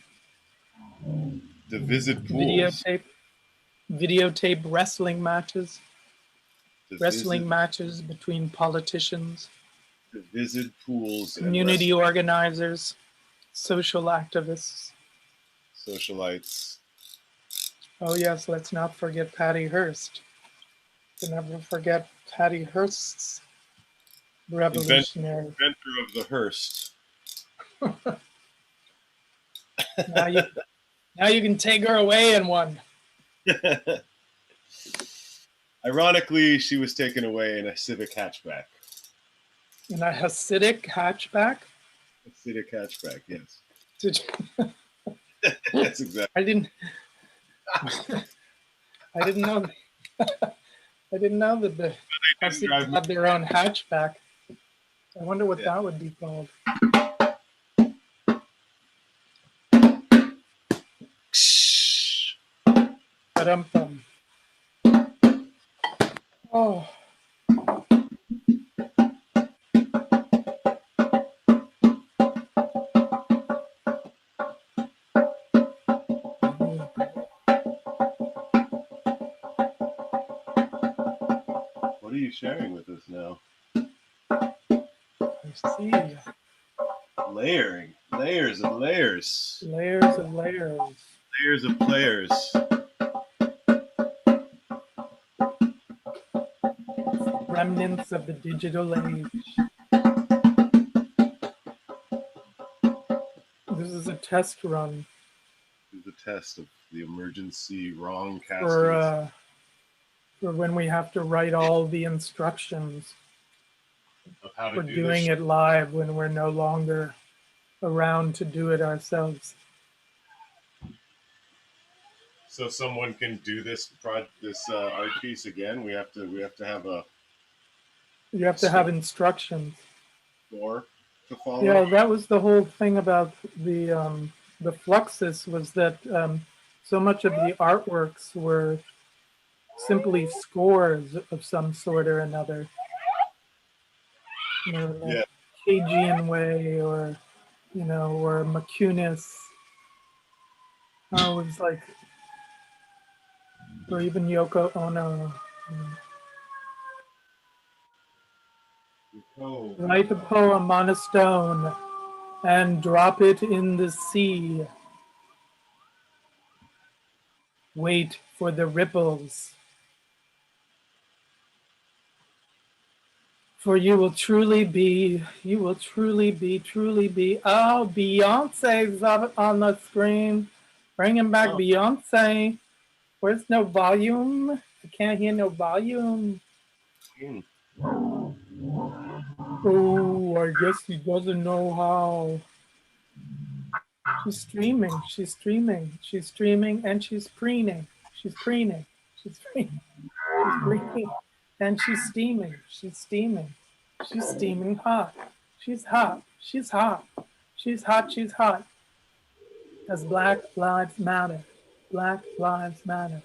videotape wrestling matches? Matches between politicians. To visit pools. Community organizers. social activists. Socialites. Oh yes, let's not forget Patty Hearst. To never forget Patty Hearst's revolutionary. Inventor of the Hearst. Now you can take her away in one. Ironically, she was taken away in a Civic hatchback. In a Hasidic hatchback? Hasidic hatchback, yes. Did you? That's exactly. I didn't know. I didn't know that the Hasidics had their own hatchback. I wonder what that would be called. Ba-dum-bum. Oh. What are you sharing with us now? I see. Layering. Layers of layers. Layers of layers. Layers of players. Remnants of the digital age. This is a test run. This is a test of the emergency wrong for castings. when we have to write all the instructions Of how to for do doing this. it live when we're no longer around to do it ourselves. So someone can do this art piece again. We have to have a. You have to have instructions. Score to follow. Yeah, that was the whole thing about the Fluxus, was that so much of the artworks were simply scores of some sort or another. You know, like Cajun Way, or or McCunis. Oh, it was like, or even Yoko Ono. Write a poem on a stone and drop it in the sea. Wait for the ripples. For you will truly be. Oh, Beyonce's on the screen. Bringing back Beyonce. Where's no volume? I can't hear no volume. Oh, I guess he doesn't know how. She's streaming, and she's preening. She's preening, and she's preening, and she's steaming. She's steaming hot. She's hot. She's hot. As Black Lives Matter. Black Lives Matter.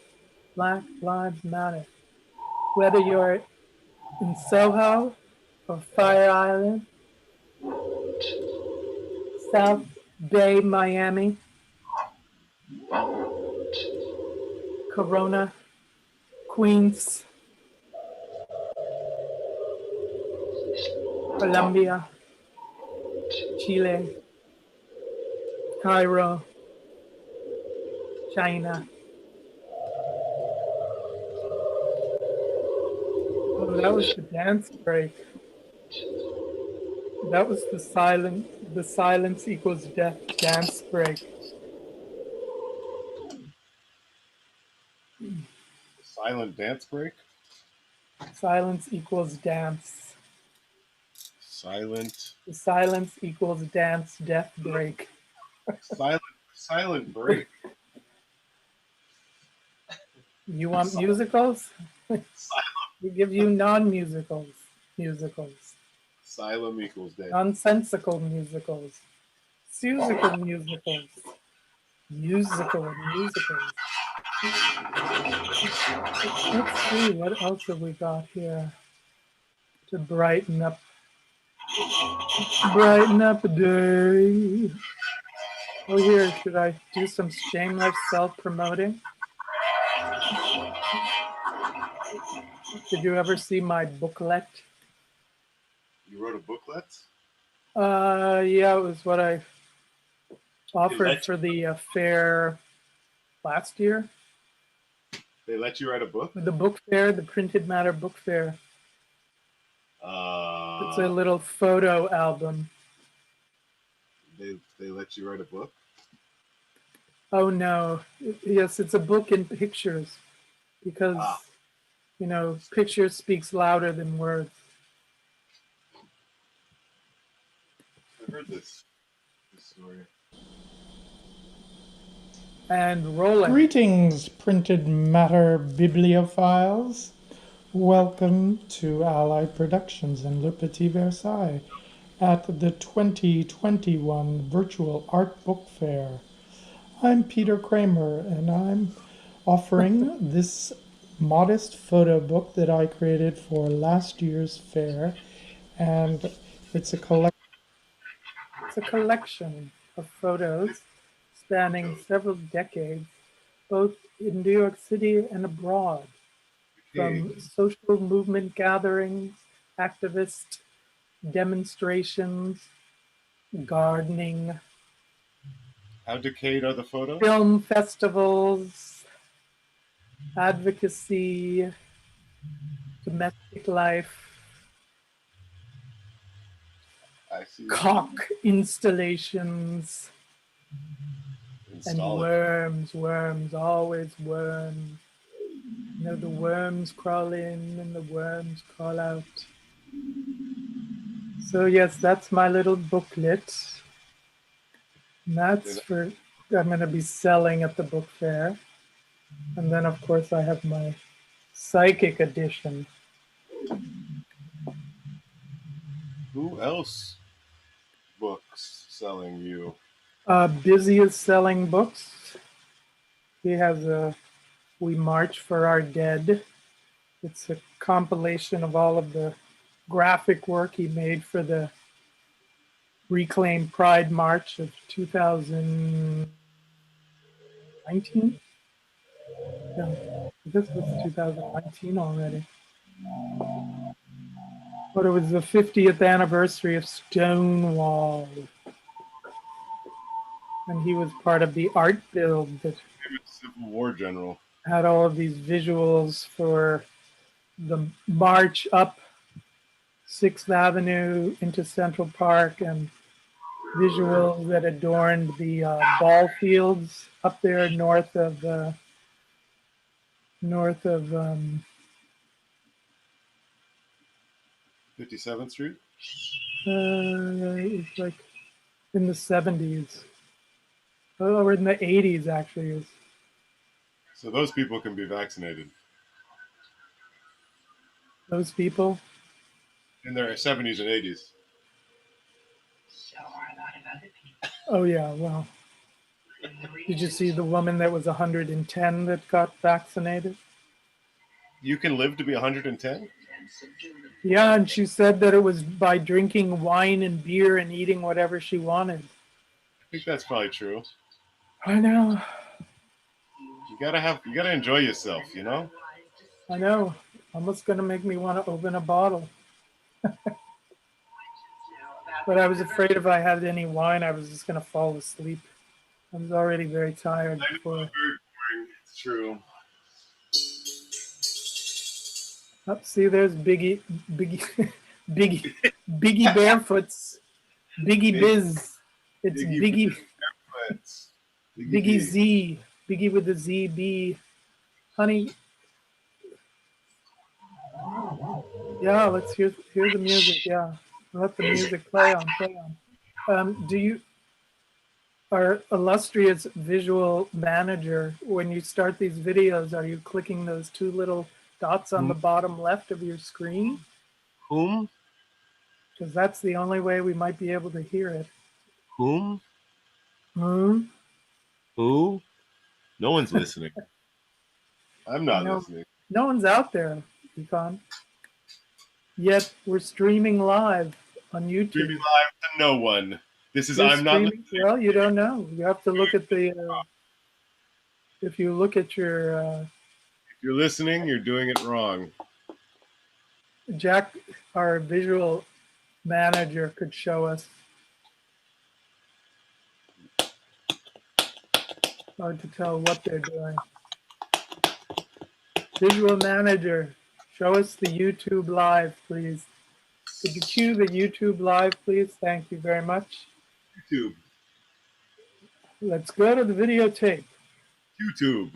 Black Lives Matter. Whether you're in Soho or Fire Island, South Bay, Miami, Corona, Queens, Colombia, Chile, Cairo, China. Oh, that was the dance break. That was the silence equals death dance break. Silent dance break? Silence equals dance. The silence equals dance death break. Silent break. You want musicals? We give you non-musicals. Asylum equals death. Nonsensical musicals. Musical musicals. Let's see, what else have we got here to brighten up a day? Oh, here, should I do some shameless self-promoting? Did you ever see my booklet? You wrote a booklet? Yeah, it was what I offered for the fair last year. They let you write a book? The book fair, the Printed Matter book fair. It's a little photo album. They let you write a book? Oh no. Yes, it's a book in pictures because you know, picture speaks louder than words. I've heard this story. And rolling. Greetings, Printed Matter bibliophiles. Welcome to Allied Productions in Le Petit Versailles at the 2021 Virtual Art Book Fair. I'm Peter Kramer, and I'm offering this modest photo book that I created for last year's fair, and it's a collection. It's a collection of photos spanning several decades, both in New York City and abroad, from social movement gatherings, activist demonstrations, gardening. How decayed are the photos? Film festivals, advocacy, domestic life, I see. cock installations, and worms, always worms. You know, the worms crawl in and the worms crawl out. So yes, that's my little booklet. And that's for, I'm going to be selling at the book fair. And then of course I have my psychic edition. Who else books selling you? Busiest selling books. He has a We March for Our Dead. It's a compilation of all of the graphic work he made for the Reclaim Pride March of 2019. Yeah, this was 2019 already. But it was the 50th anniversary of Stonewall. And he was part of the art build that Civil War general. Had all of these visuals for the march up 6th Avenue into Central Park and visuals that adorned the ball fields up there north of 57th Street? it's like in the 70s. Or in the 80s, actually. So those people can be vaccinated. Those people? In their 70s and 80s. So are a lot of other people. Oh, yeah, well. Did you see the woman that was 110 that got vaccinated? You can live to be 110? Yeah, and she said that it was by drinking wine and beer and eating whatever she wanted. I think that's probably true. I know. You gotta enjoy yourself, you know? I know. Almost gonna make me want to open a bottle. But I was afraid if I had any wine, I was just gonna fall asleep. I was already very tired before. It's true. Oh, see, there's Biggie Barefoots, Biggie Biz. It's Biggie Z, Biggie with the ZB. Honey. Yeah, let's hear the music. Yeah, let the music play on. Do you, our illustrious visual manager, when you start these videos, are you clicking those two little dots on the bottom left of your screen? Whom? Because that's the only way we might be able to hear it. Whom? Hmm? Who? No one's listening. I'm not listening. No one's out there, Econ. Yet we're streaming live on YouTube. Streaming live to no one. This is I'm not listening. Well, you don't know. You have to look at the. If you look at your. If you're listening, you're doing it wrong. Jack, our visual manager, could show us. hard to tell what they're doing. Visual manager, show us the YouTube live, please. Could you cue the YouTube live, please? Thank you very much. YouTube. Let's go to the videotape. YouTube.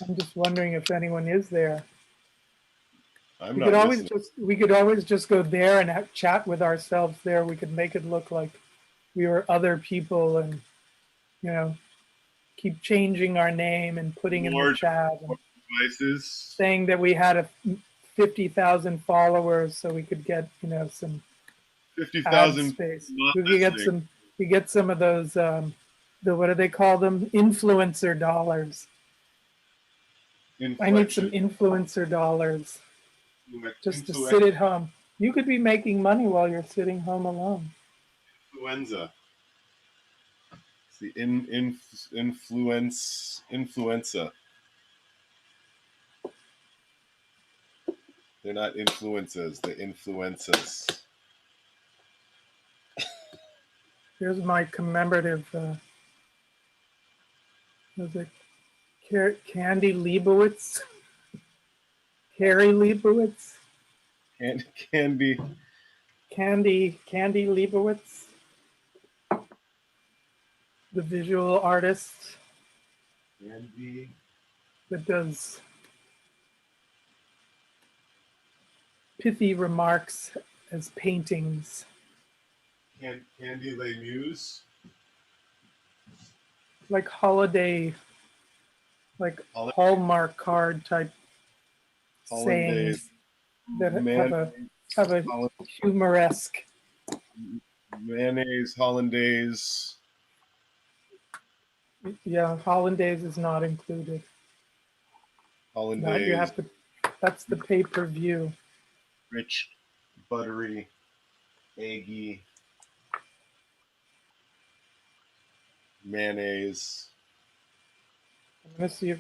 I'm just wondering if anyone is there. I'm We not could always listening. we could always just go there and chat with ourselves there. We could make it look like we were other people, and you know, keep changing our name and putting in the chat and devices. saying that we had 50,000 followers, so we could get some 50,000 space. We could get some of those what do they call them? Influencer dollars. I need some influencer dollars just to sit at home. You could be making money while you're sitting home alone. Influenza. It's the influenza. They're not influencers, they're influencers. Here's my commemorative. Was it Candy Leibowitz? Carrie Leibowitz? Candy Leibowitz? The visual artist that does pithy remarks as paintings. Candy Les Muse? Like holiday, like Hallmark card type sayings that have a humoresque. Mayonnaise, hollandaise. Yeah, hollandaise is not included. Hollandaise. No, you have to. That's the pay-per-view. Rich, buttery, eggy. Mayonnaise. I'm gonna see if.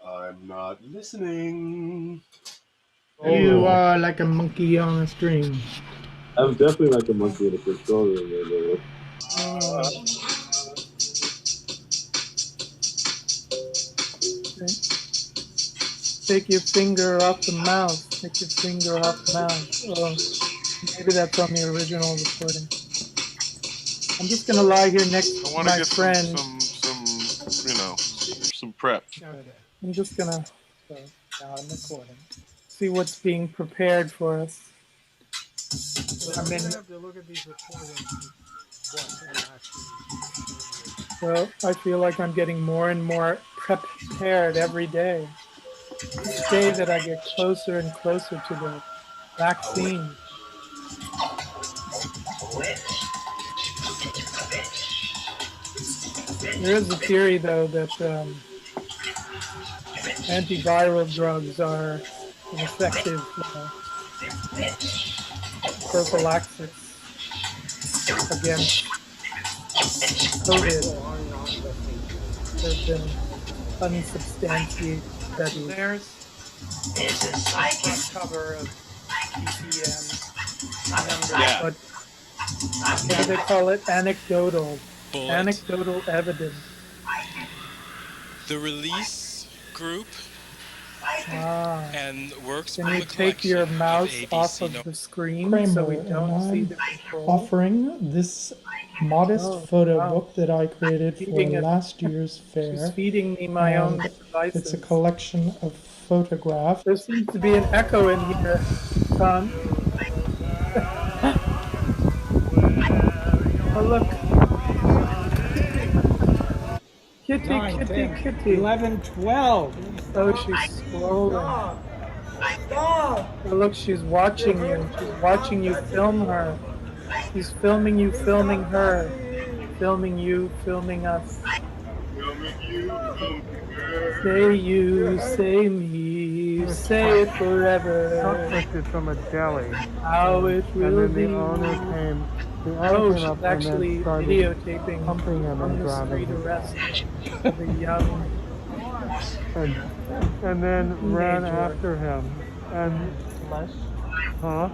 I'm not listening. You are like a monkey on a string. I'm definitely like a monkey in a control room. Take your finger off the mouse. Take your finger off the mouse. Oh, maybe that's on the original recording. I'm just gonna lie here next to my friend. Some prep. I'm just gonna now I'm recording. See what's being prepared for us. I'm gonna have to look at these recordings. So I feel like I'm getting more and more prepared every day. Each day that I get closer and closer to the vaccine. There is a theory, though, that antiviral drugs are an effective prophylaxis against COVID. There's been unsubstantiated studies. There's a cover of PCM. Yeah. But what do they call it? Anecdotal. Bullet. Anecdotal evidence. The release group and works Can from you the take your collection mouse of off ABC of the screen Kramer, so we and don't see I'm the control? offering this modest photo book that I created for Feeding it. last year's fair. She's feeding me my own And devices. it's a collection of photographs. There seems to be an echo in here, Tom. Oh, look. Kitty, 9, kitty, 10, kitty. 11, 12. Oh, she's scrolling. Oh, look, she's watching you. She's watching you film her. She's filming you, filming her. Filming you, filming us. Filming you, filming her. Say you, say me, say it forever. Cutlasted from a deli. How it And will then be. the owner came Oh, she's up and actually then started videotaping pumping him on and the drowning street him. arrest of a young And then ran teenager. after him. And huh?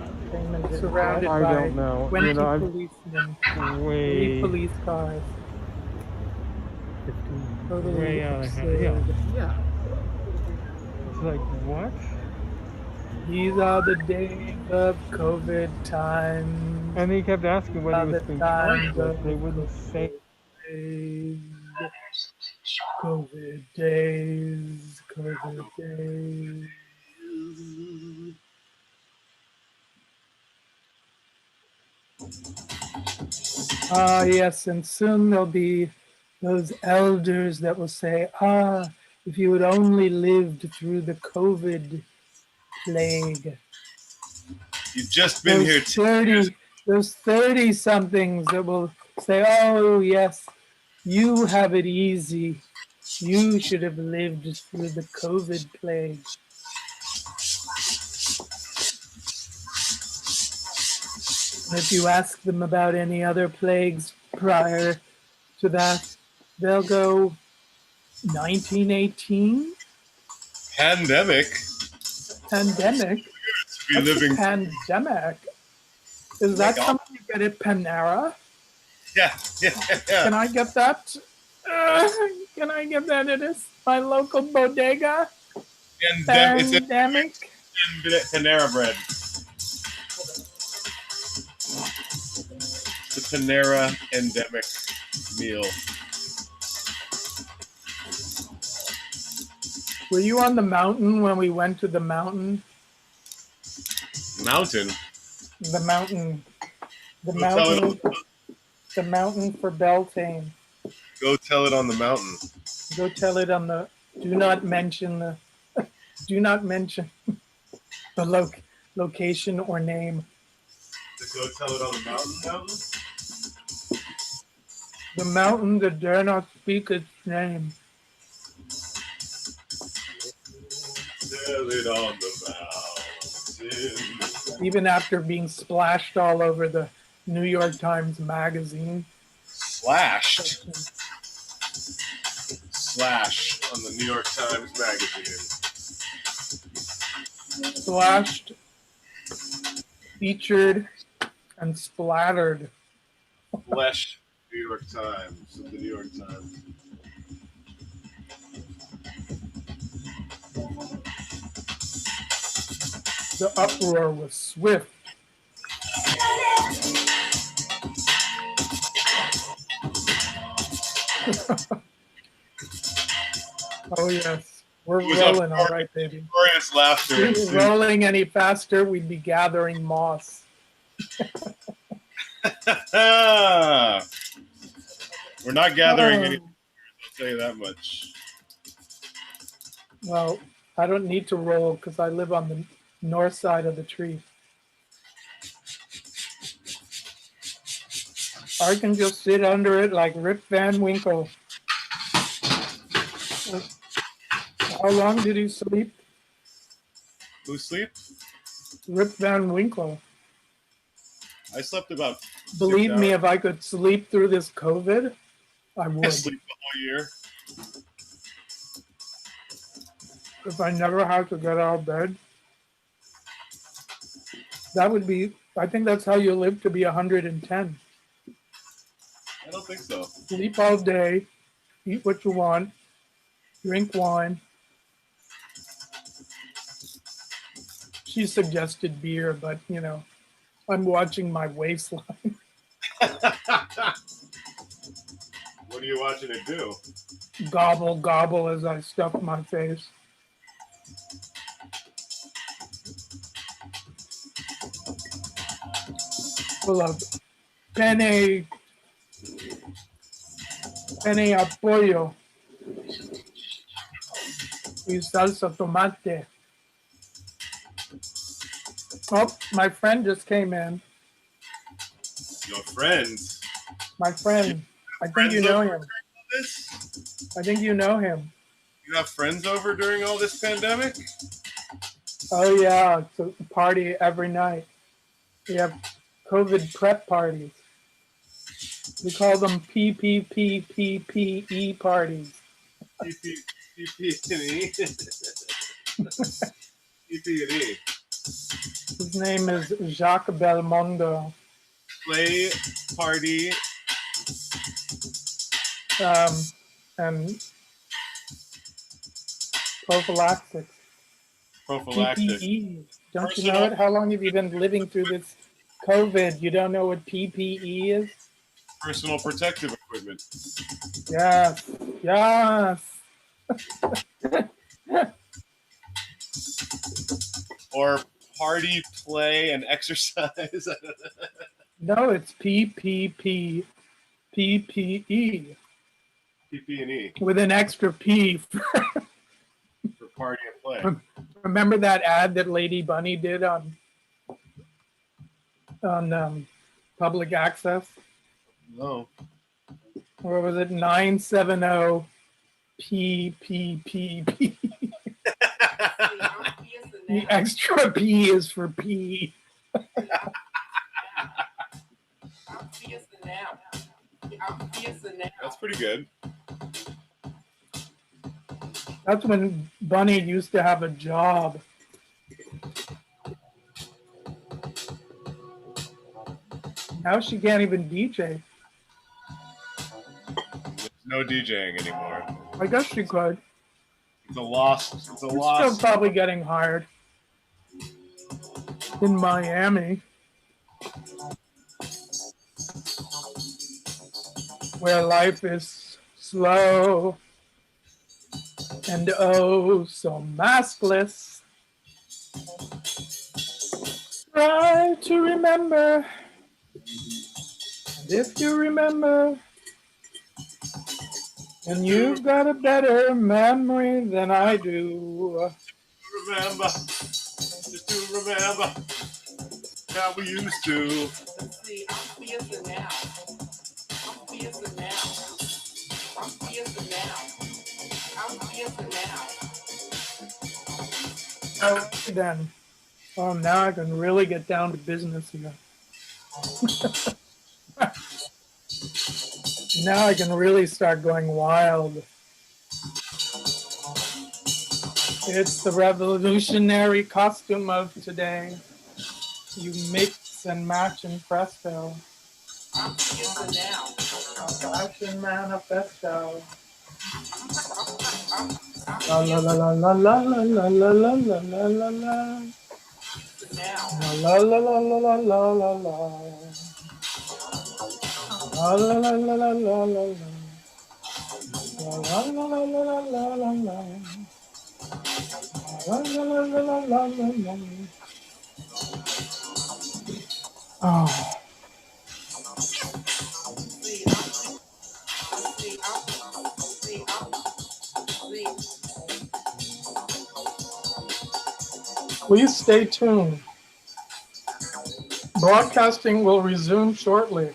Surrounded I by don't know. 20 You know, I'm policemen, 3 way, police cars. 15, Totally way out of hand. absurd. Yeah. It's like, what? These are the days of COVID times. And he kept asking what he Are was the being times charged with. of They wouldn't say. days. COVID days. COVID days. Ah, yes, and soon there'll be those elders that will say, if you had only lived through the COVID plague. You've just been here 10 years. Those 30 somethings that will say, oh, yes, you have it easy. You should have lived through the COVID plague. And if you ask them about any other plagues prior to that, they'll go 1918. Pandemic. Pandemic? Be living pandemic? Is that something you get at Panera? Yeah. Can I get that? Can I get that at my local bodega? Pandemic? It's Panera bread. The Panera endemic meal. Were you on the mountain when we went to the mountain? Mountain? The mountain. The mountain for Beltane. Go tell it on the mountain. Go tell it on the. Do not mention the. Do not mention the location or name. Go tell it on the mountain. The mountain that dare not speak its name. Tell it on the mountain. Even after being splashed all over the New York Times magazine. Slashed on the New York Times magazine. Splashed, featured, and splattered. Flesh, New York Times, of the New York Times. The uproar was swift. Oh yes, we're rolling all right, baby. Glorious laughter. If we were rolling any faster, we'd be gathering moss. We're not gathering any. I'll tell you that much. Well, I don't need to roll because I live on the north side of the tree. I can just sit under it like Rip Van Winkle. How long did he sleep? Who sleep? Rip Van Winkle. I slept about. Believe me, if I could sleep through this COVID, I would. Sleep the whole year. If I never had to get out of bed, that would be. I think that's how you live to be 110. I don't think so. Sleep all day, eat what you want, drink wine. She suggested beer, but you know, I'm watching my waistline. What are you watching it do? Gobble, gobble as I stuff my face. Full of penne a pollo y salsa tomate. Oh, my friend just came in. Your friend? My friend. I think you know him. I think you know him. You have friends over during all this pandemic? Oh yeah, it's a party every night. We have COVID prep parties. We call them PPPPPE parties. PP&E. PP&E. His name is Jacques Belmondo. Play party. And prophylaxis. PPE. Don't you know it? How long have you been living through this COVID? You don't know what PPE is? Personal protective equipment. Yes. Yes. Or party, play, and exercise. No, it's PPP. PPE. PP&E. With an extra P. For party and play. Remember that ad that Lady Bunny did on public access? No. Or was it 970 PPPP? The extra P is for P. That's pretty good. That's when Bunny used to have a job. Now she can't even DJ. There's no DJing anymore. I guess she could. It's a loss. It's a She's loss. still probably getting hired in Miami, where life is slow and oh so maskless. Try to remember, and if you remember, and you've got a better memory than I do. Remember, just to remember how we used to. See, I'm fiercer now. I'm fiercer now. I'm fiercer now. I'm fiercer now. All right, then. Oh, now I can really get down to business here. Now I can really start going wild. It's the revolutionary costume of today. You mix and match in presto. I'm fiercer now. Fashion manifesto. La la la la la la la la la la la la la la. La la la la la la la la. La la la la la la la la. La la la la la la la la la. La la la la la la la la. Oh. Please stay tuned. Broadcasting will resume shortly.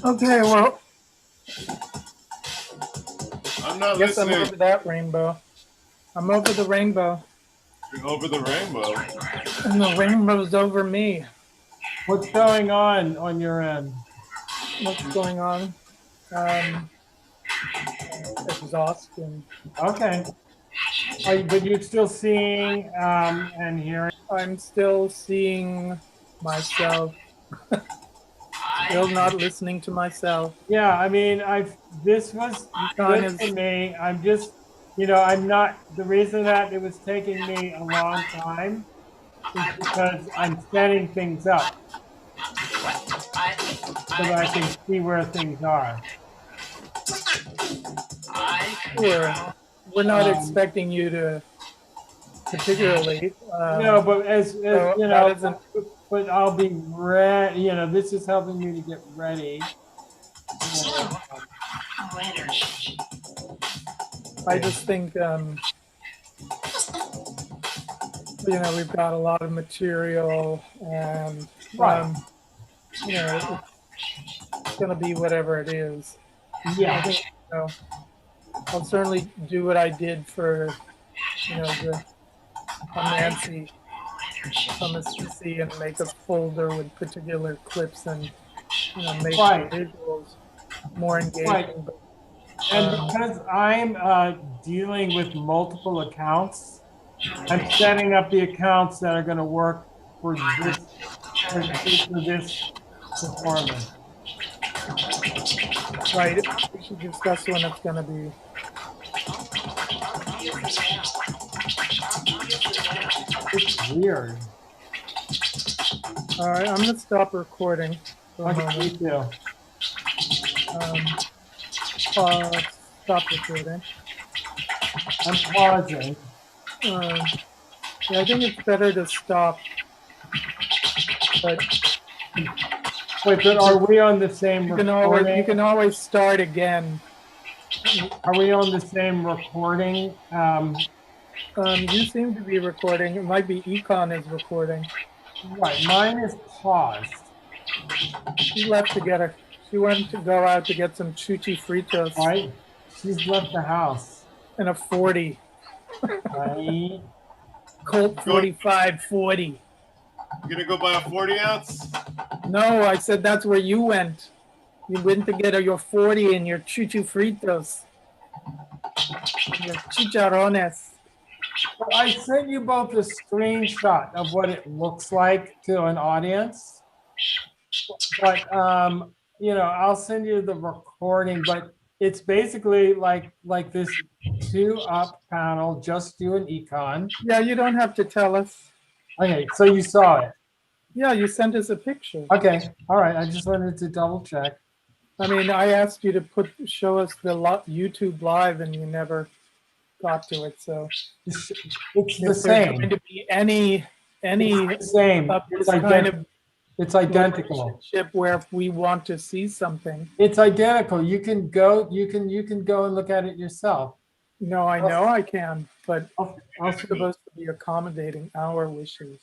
Okay, well, I'm not Yes, I'm listening. over that rainbow. I'm over the rainbow. You're over the rainbow. And the rainbow's over me. What's going on your end? What's going on? Exhausting. Okay. But you're still seeing and hearing. I'm still seeing myself. Still not listening to myself. Yeah, I mean, this was good for me. I'm just, I'm not, the reason that it was taking me a long time is because I'm setting things up so that I can see where things are. Sure. We're not expecting you to particularly. No, but as so you that know, isn't. but I'll be ready. This is helping me to get ready. I just think, we've got a lot of material, and it's going to be whatever it is. Yeah. I think, I'll certainly do what I did for, the Nancy from Assisi and make a folder with particular clips and, make the visuals more engaging. Right. And because I'm dealing with multiple accounts, I'm setting up the accounts that are going to work for this performance. Right. We should discuss when it's going to be. It's weird. All right, I'm going to stop recording for a Okay, me moment. too. Stop recording. I'm pausing. Yeah, I think it's better to stop. But wait, but are we on the same recording? You can always start again. Are we on the same recording? You seem to be recording. It might be Econ is recording. Right, mine is paused. She left to get her. She went to go out to get some chuchi fritos. Right, she's left the house. And a 40. Right. Colt 45 40. You gonna go buy a 40 ounce? No, I said that's where you went. You went to get your 40 and your chuchu fritos. And your chicharrones. I sent you both a screenshot of what it looks like to an audience. But I'll send you the recording, but it's basically like this 2-up panel, just you and Econ. Yeah, you don't have to tell us. Okay, so you saw it. Yeah, you sent us a picture. Okay, all right. I just wanted to double check. I mean, I asked you to show us the YouTube live, and you never got to it. So it's the if same. There's going to be any it's the same. It's kind of it's identical. Relationship where if we want to see something, it's identical. You can go. You can go and look at it yourself. No, I know I can, but I'm supposed to be accommodating our wishes.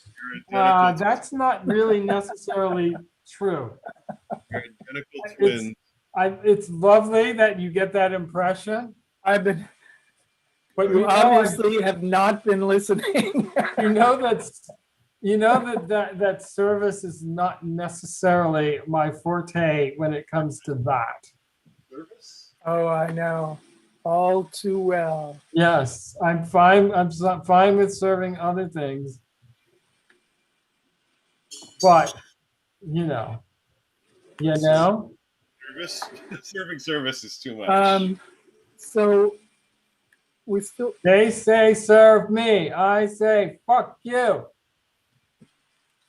That's not really necessarily true. You're identical twins. It's lovely that you get that impression. I've been, but you obviously have not been listening. that service is not necessarily my forte when it comes to that. Service? Oh, I know. All too well. Yes, I'm fine. I'm fine with serving other things. But, Serving service is too much. So we still. They say serve me. I say fuck you.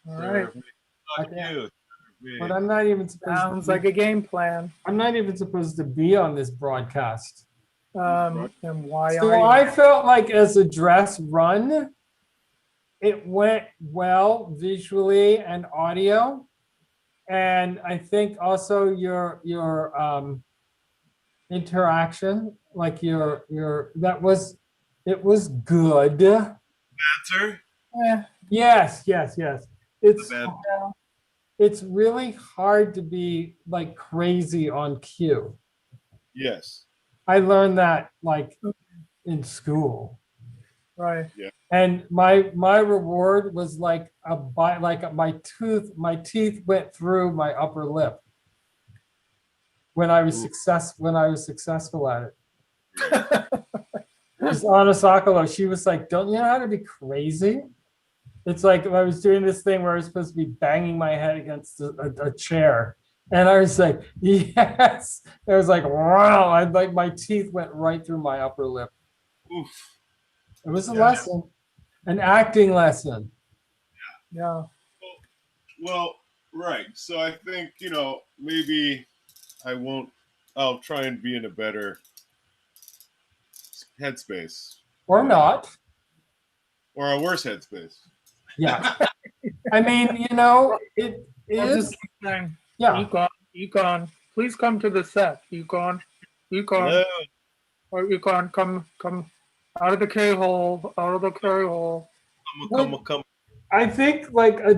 All right. Fuck you. But I'm not even supposed. Sounds like a game plan. I'm not even supposed to be on this broadcast. And why so are you? I felt like as a dress run, it went well visually and audio. And I think also your interaction, like it was good. Answer? Yes. It's really hard to be like crazy on cue. Yes. I learned that like in school. Right. Yeah. And my reward was like a bite, like my teeth went through my upper lip when I was successful at it. This Anna Sakalo, she was like, "Don't you know how to be crazy?" It's like I was doing this thing where I was supposed to be banging my head against a chair, and I was like, "Yes." I was like, "Wow!" I like my teeth went right through my upper lip. Oof. It was a Yeah. lesson, an acting lesson. Yeah. Well, right. So I think, maybe I'll try and be in a better headspace. Or not. Or a worse headspace. Yeah. I mean, it I'll is. just keep saying, Yeah. Econ, please come to the set. Econ, Hello. or Econ, come out of the K-hole, out of the K-hole. Come. I think like a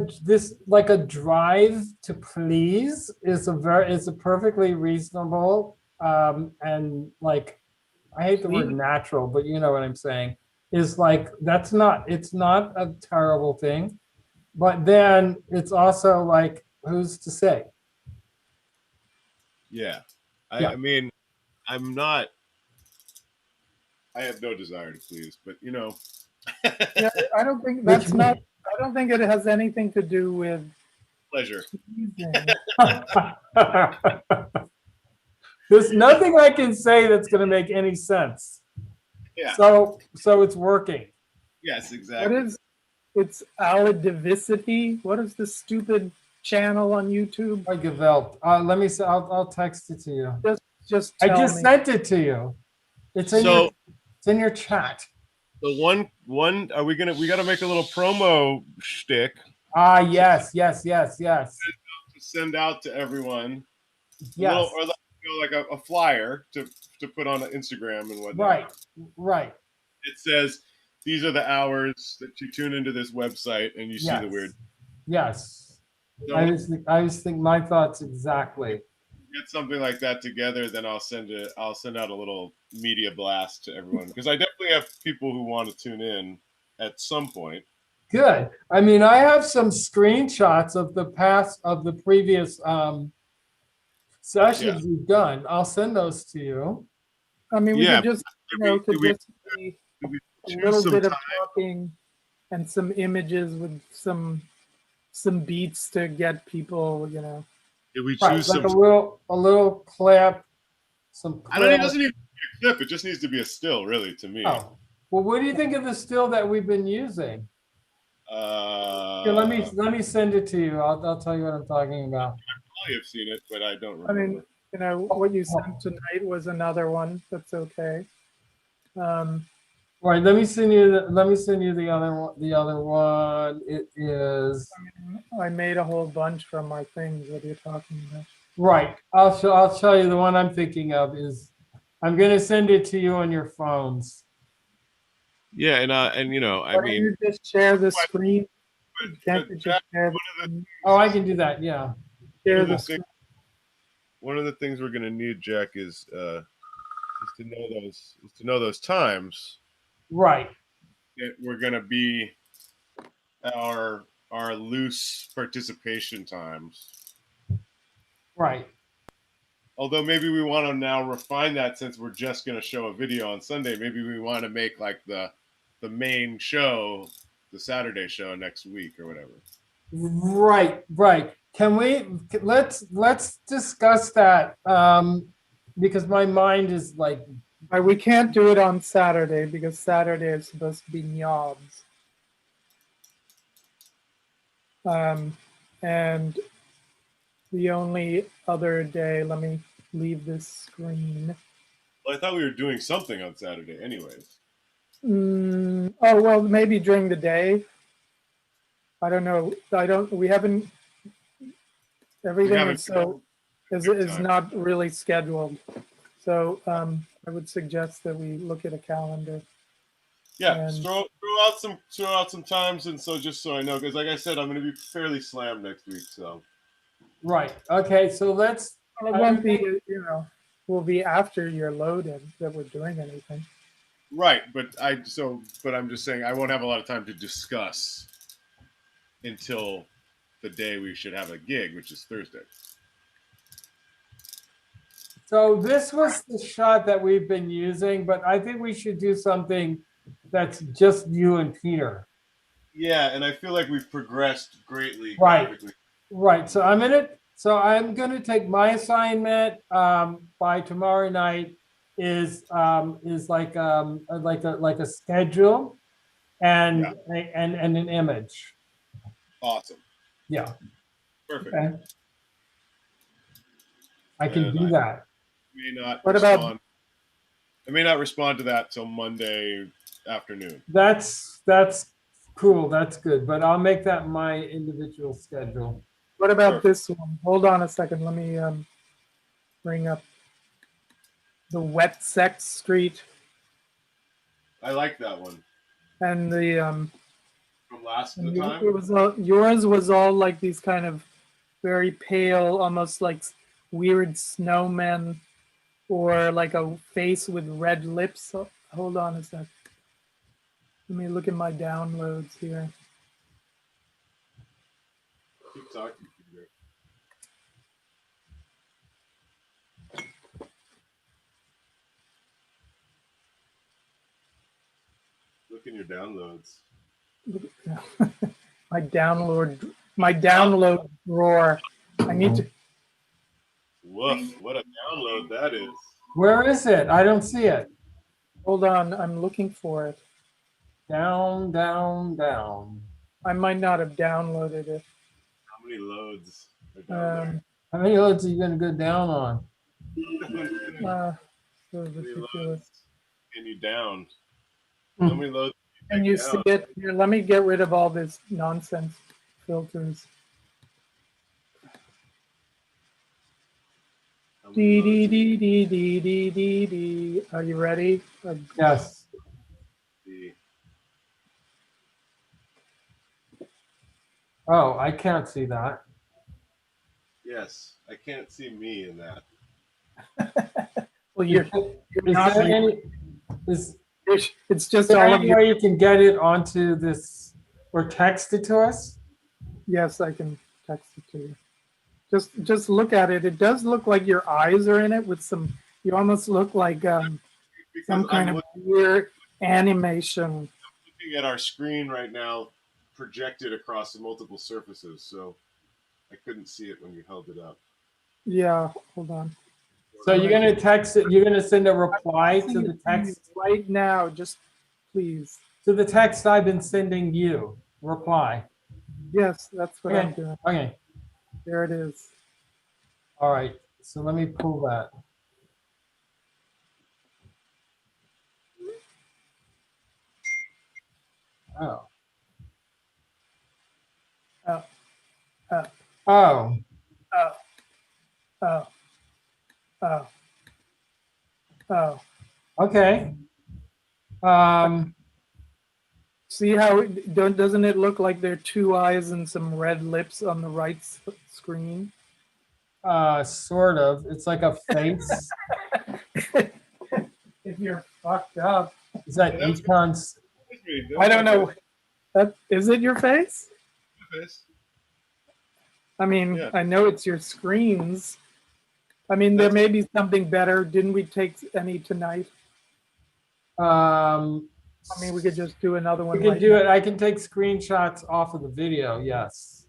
drive to please is a perfectly reasonable and like I hate the word natural, but you know what I'm saying. Is like it's not a terrible thing, but then it's also like who's to say? Yeah. Yeah. I mean, I have no desire to please, but Yeah, I don't think Which I don't think it has anything to do with pleasure. There's nothing I can say that's going to make any sense. Yeah. So it's working. Yes, exactly. What is it's Alidivicity? What is this stupid channel on YouTube? I Gewalt. Let me say. I'll text it to you. Just I tell just me. sent it to you. It's in your chat. The one we gotta make a little promo shtick. Yes. To send out to everyone. Yes. Like a flyer to put on Instagram and whatnot. Right. It says these are the hours that you tune into this website and you see the weird. Yes. I was thinking my thoughts exactly. Get something like that together, then I'll send out a little media blast to everyone because I definitely have people who want to tune in at some point. Good. I mean, I have some screenshots of the previous sessions you've done. I'll send those to you. I mean, we could just be a little bit of talking and some images with some beats to get people, If we choose like a little clip, some. It doesn't even be a clip. It just needs to be a still, really, to me. Oh, well, what do you think of the still that we've been using? Here, let me send it to you. I'll tell you what I'm talking about. I probably have seen it, but I don't remember. I mean, what you sent tonight was another one. That's okay. Right. Let me send you the other one. The other one. It is. I made a whole bunch from my things. What are you talking about? Right. I'll show you the one I'm thinking of is. I'm gonna send it to you on your phones. Yeah, I mean, you just share the screen. Can't you just share I can do that. Yeah. Share the screen. One of the things we're gonna need, Jack, is to know those times. Right. That we're gonna be our loose participation times. Right. Although maybe we want to now refine that since we're just going to show a video on Sunday. Maybe we want to make like the main show, the Saturday show next week or whatever. Right. Can we let's discuss that because my mind is like. We can't do it on Saturday because Saturday is supposed to be Nyobs. And the only other day, let me leave this screen. Well, I thought we were doing something on Saturday anyways. Oh, well, maybe during the day. I don't know. We haven't, everything is not really scheduled. So I would suggest that we look at a calendar. Yeah, throw out some times, and so just so I know, because like I said, I'm going to be fairly slammed next week. So. Right. Okay. So let's. Well, it won't be. will be after you're loaded that we're doing anything. Right, but I'm just saying I won't have a lot of time to discuss until the day we should have a gig, which is Thursday. So this was the shot that we've been using, but I think we should do something that's just you and Peter. Yeah, and I feel like we've progressed greatly Right. graphically. Right. So I'm going to take my assignment by tomorrow night is like a schedule and and an image. Awesome. Yeah. Perfect. Okay. I can And do that. May not What respond. about? I may not respond to that till Monday afternoon. That's cool. That's good. But I'll make that my individual schedule. What about this one? Hold on a second. Let me bring up the Wet Sex Street. I like that one. And the from last and time. It was yours was all like these kind of very pale, almost like weird snowmen, or like a face with red lips. Oh, hold on a sec. Let me look at my downloads here. Keep talking, Peter. Look in your downloads. my download drawer. I need to. Woof! What a download that is. Where is it? I don't see it. Hold on, I'm looking for it. Down, down, down. I might not have downloaded it. How many loads are down there? How many loads are you going to go down on? So ridiculous. Can you down? How many loads? Can you see it? Here, let me get rid of all this nonsense filters. Dee dee dee dee dee dee dee dee. Are you ready? Yes. Oh, I can't see that. Yes, I can't see me in that. Well, you're not there really. It's just all all of of you. You can get it onto this or text it to us. Yes, I can text it to you. Just look at it. It does look like your eyes are in it with some. You almost look like some kind of weird animation. I'm looking at our screen right now, projected across multiple surfaces, so I couldn't see it when you held it up. Yeah, hold on. So you're going to text it. You're going to send a reply to the text right now. Just please. To the text I've been sending you. Reply. Yes, that's what okay. I'm doing. Okay. There it is. All right. So let me pull that. Oh. Oh. Oh. Oh. Oh. Oh. Oh. Okay. See how doesn't it look like there are two eyes and some red lips on the right screen? Sort of. It's like a face. If you're fucked up. Is that Akon's? I don't know. That is it your face? Face. I mean, yeah. I know it's your screens. I mean, there may be something better. Didn't we take any tonight? I mean, we could just do another one. We can do it. I can take screenshots off of the video. Yes.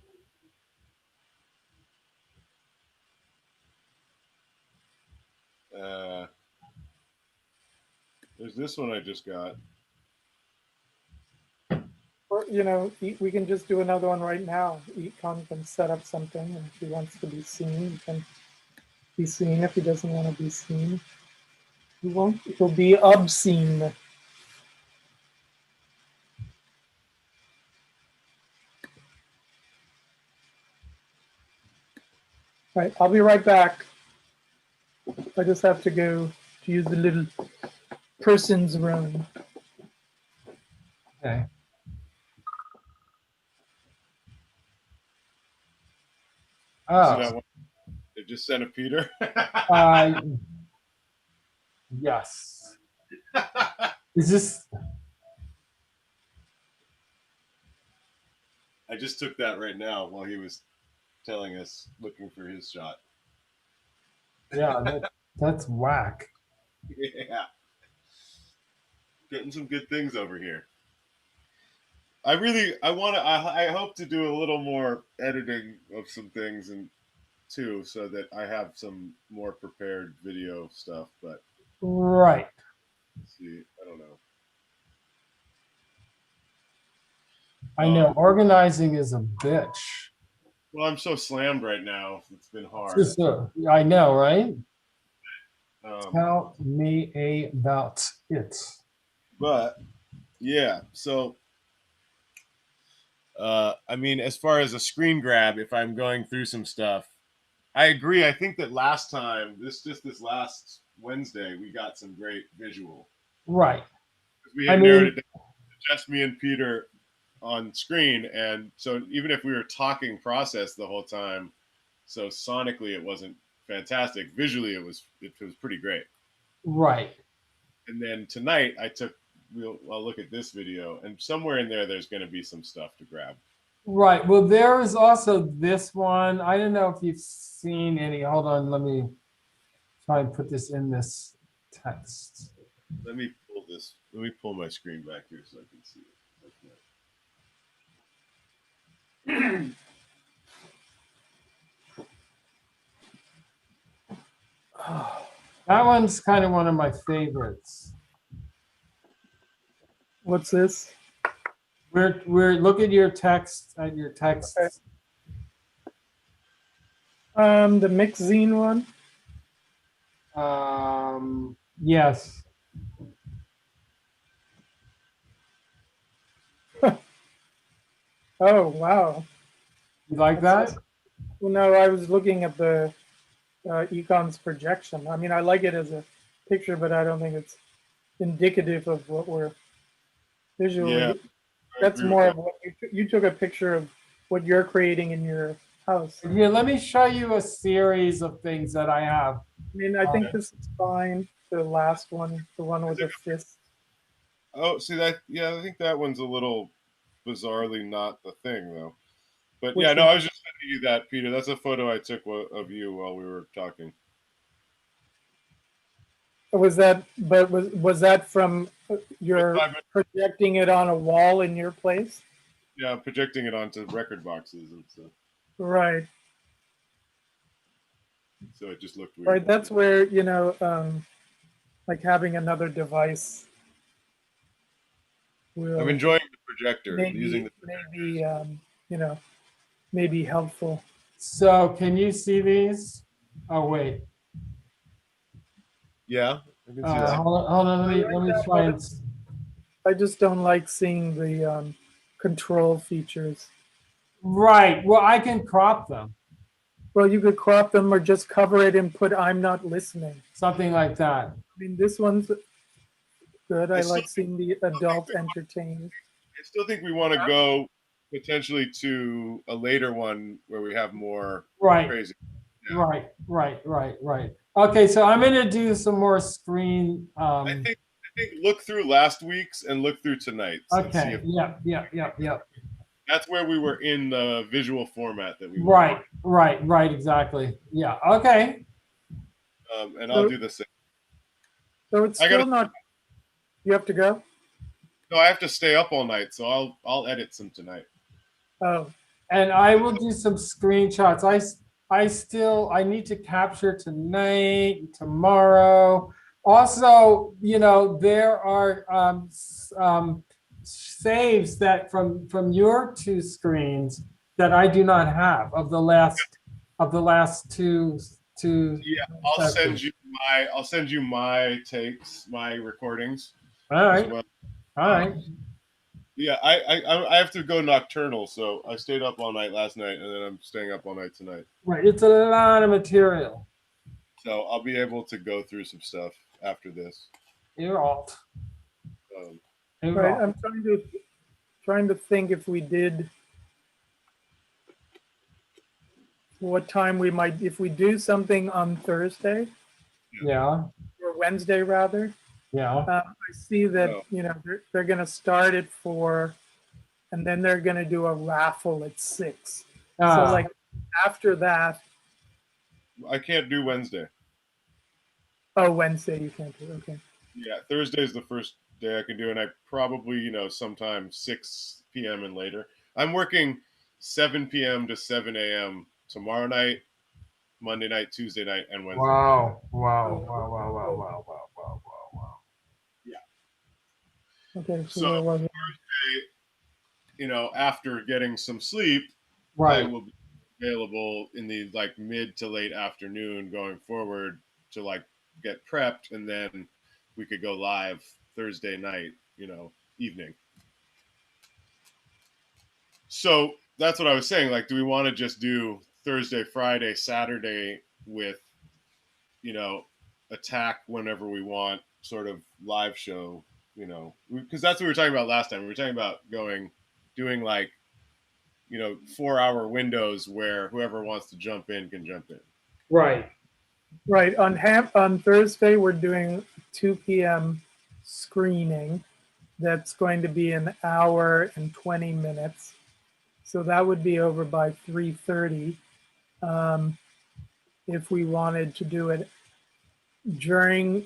There's this one I just got. Or, you know, we can just do another one right now. Econ can set up something, and if he wants to be seen, he can be seen. If he doesn't want to be seen, he won't. He'll be obscene. All right, I'll be right back. I just have to go to use the little person's room. Okay. Oh. They just sent a Peter. Yes. Is this? I just took that right now while he was telling us, looking for his shot. Yeah, that's whack. Yeah. Getting some good things over here. I hope to do a little more editing of some things and too, so that I have some more prepared video stuff, but Right. let's see, I don't know. I know organizing is a bitch. Well, I'm so slammed right now. It's been hard. Just I know, right? Tell Um, me about it. but yeah, so I mean, as far as a screen grab, if I'm going through some stuff, I agree. I think that last time, this last Wednesday, we got some great visual. Right. We I had narrowed mean, it down to just me and Peter on screen, and so even if we were talking process the whole time, so sonically it wasn't fantastic. Visually, it was pretty great. right. And then tonight, I'll look at this video, and somewhere in there, there's going to be some stuff to grab. Right. Well, there is also this one. I don't know if you've seen any. Hold on. Let me try and put this in this text. Let me pull my screen back here so I can see it. That one's kind of one of my favorites. What's this? We're look at your text Okay. The mix zine one. Yes. Oh wow. You like that? Well, no, I was looking at the Econ's projection. I mean, I like it as a picture, but I don't think it's indicative of what we're visually. Yeah, that's more of what you took a picture of what you're creating in your house. Yeah, let me show you a series of things that I have. I mean, I think this is fine. The last one, the one with the fist. Oh, see that? Yeah, I think that one's a little bizarrely not the thing, though. But Which yeah, no, one? I was just sending you that, Peter. That's a photo I took of you while we were talking. Was that? But was that from your projecting it on a wall in your place? Yeah, projecting it onto record boxes and stuff. Right. So it just looked weird. Right. That's where like having another device. I'm enjoying the projector. Maybe, Using the projector. Maybe helpful. So can you see these? Oh wait. Yeah, I can see that. Hold on. Let me try and. I just don't like seeing the control features. Right. Well, I can crop them. Well, you could crop them or just cover it and put "I'm not listening." Something like that. I mean, this one's good. I like seeing the adult entertained. I still think we want to go potentially to a later one where we have more crazy. Yeah. Right. Okay, so I'm gonna do some more screen. I think look through last week's and look through tonight's. Okay. Yeah. That's where we were in the visual format that we Right, exactly. Yeah. Okay. And I'll do the same. So it's still not. You have to go. No, I have to stay up all night, so I'll edit some tonight. Oh. And I will do some screenshots. I need to capture tonight, tomorrow. Also, there are saves that from your two screens that I do not have of the last two. Yeah, I'll send you my takes, my recordings. All right. Well. All right. Yeah, I have to go nocturnal, so I stayed up all night last night, and then I'm staying up all night tonight. Right, it's a lot of material. So I'll be able to go through some stuff after this. You're alt. Right, I'm trying to think if we did, what time we might, if we do something on Thursday. Yeah. Or Wednesday rather. Yeah. I see that, Oh. they're going to start at 4 and then they're going to do a raffle at 6. So like after that, I can't do Wednesday. oh, Wednesday you can't do. Okay. Yeah, Thursday is the first day I can do, and I probably, sometime 6 p.m. and later. I'm working 7 p.m. to 7 a.m. tomorrow night, Monday night, Tuesday night, and Wednesday. Wow. Yeah. Okay. So Where was it? Thursday, after getting some sleep, I Right. will be available in the like mid to late afternoon going forward to like get prepped, and then we could go live Thursday night, evening. So that's what I was saying. Like, do we want to just do Thursday, Friday, Saturday with, attack whenever we want, sort of live show, because that's what we were talking about last time. We were talking about doing like, 4-hour windows where whoever wants to jump in can jump in. Right. Right. On Thursday, we're doing 2 p.m. screening. That's going to be an hour and 20 minutes. So that would be over by 3:30. If we wanted to do it during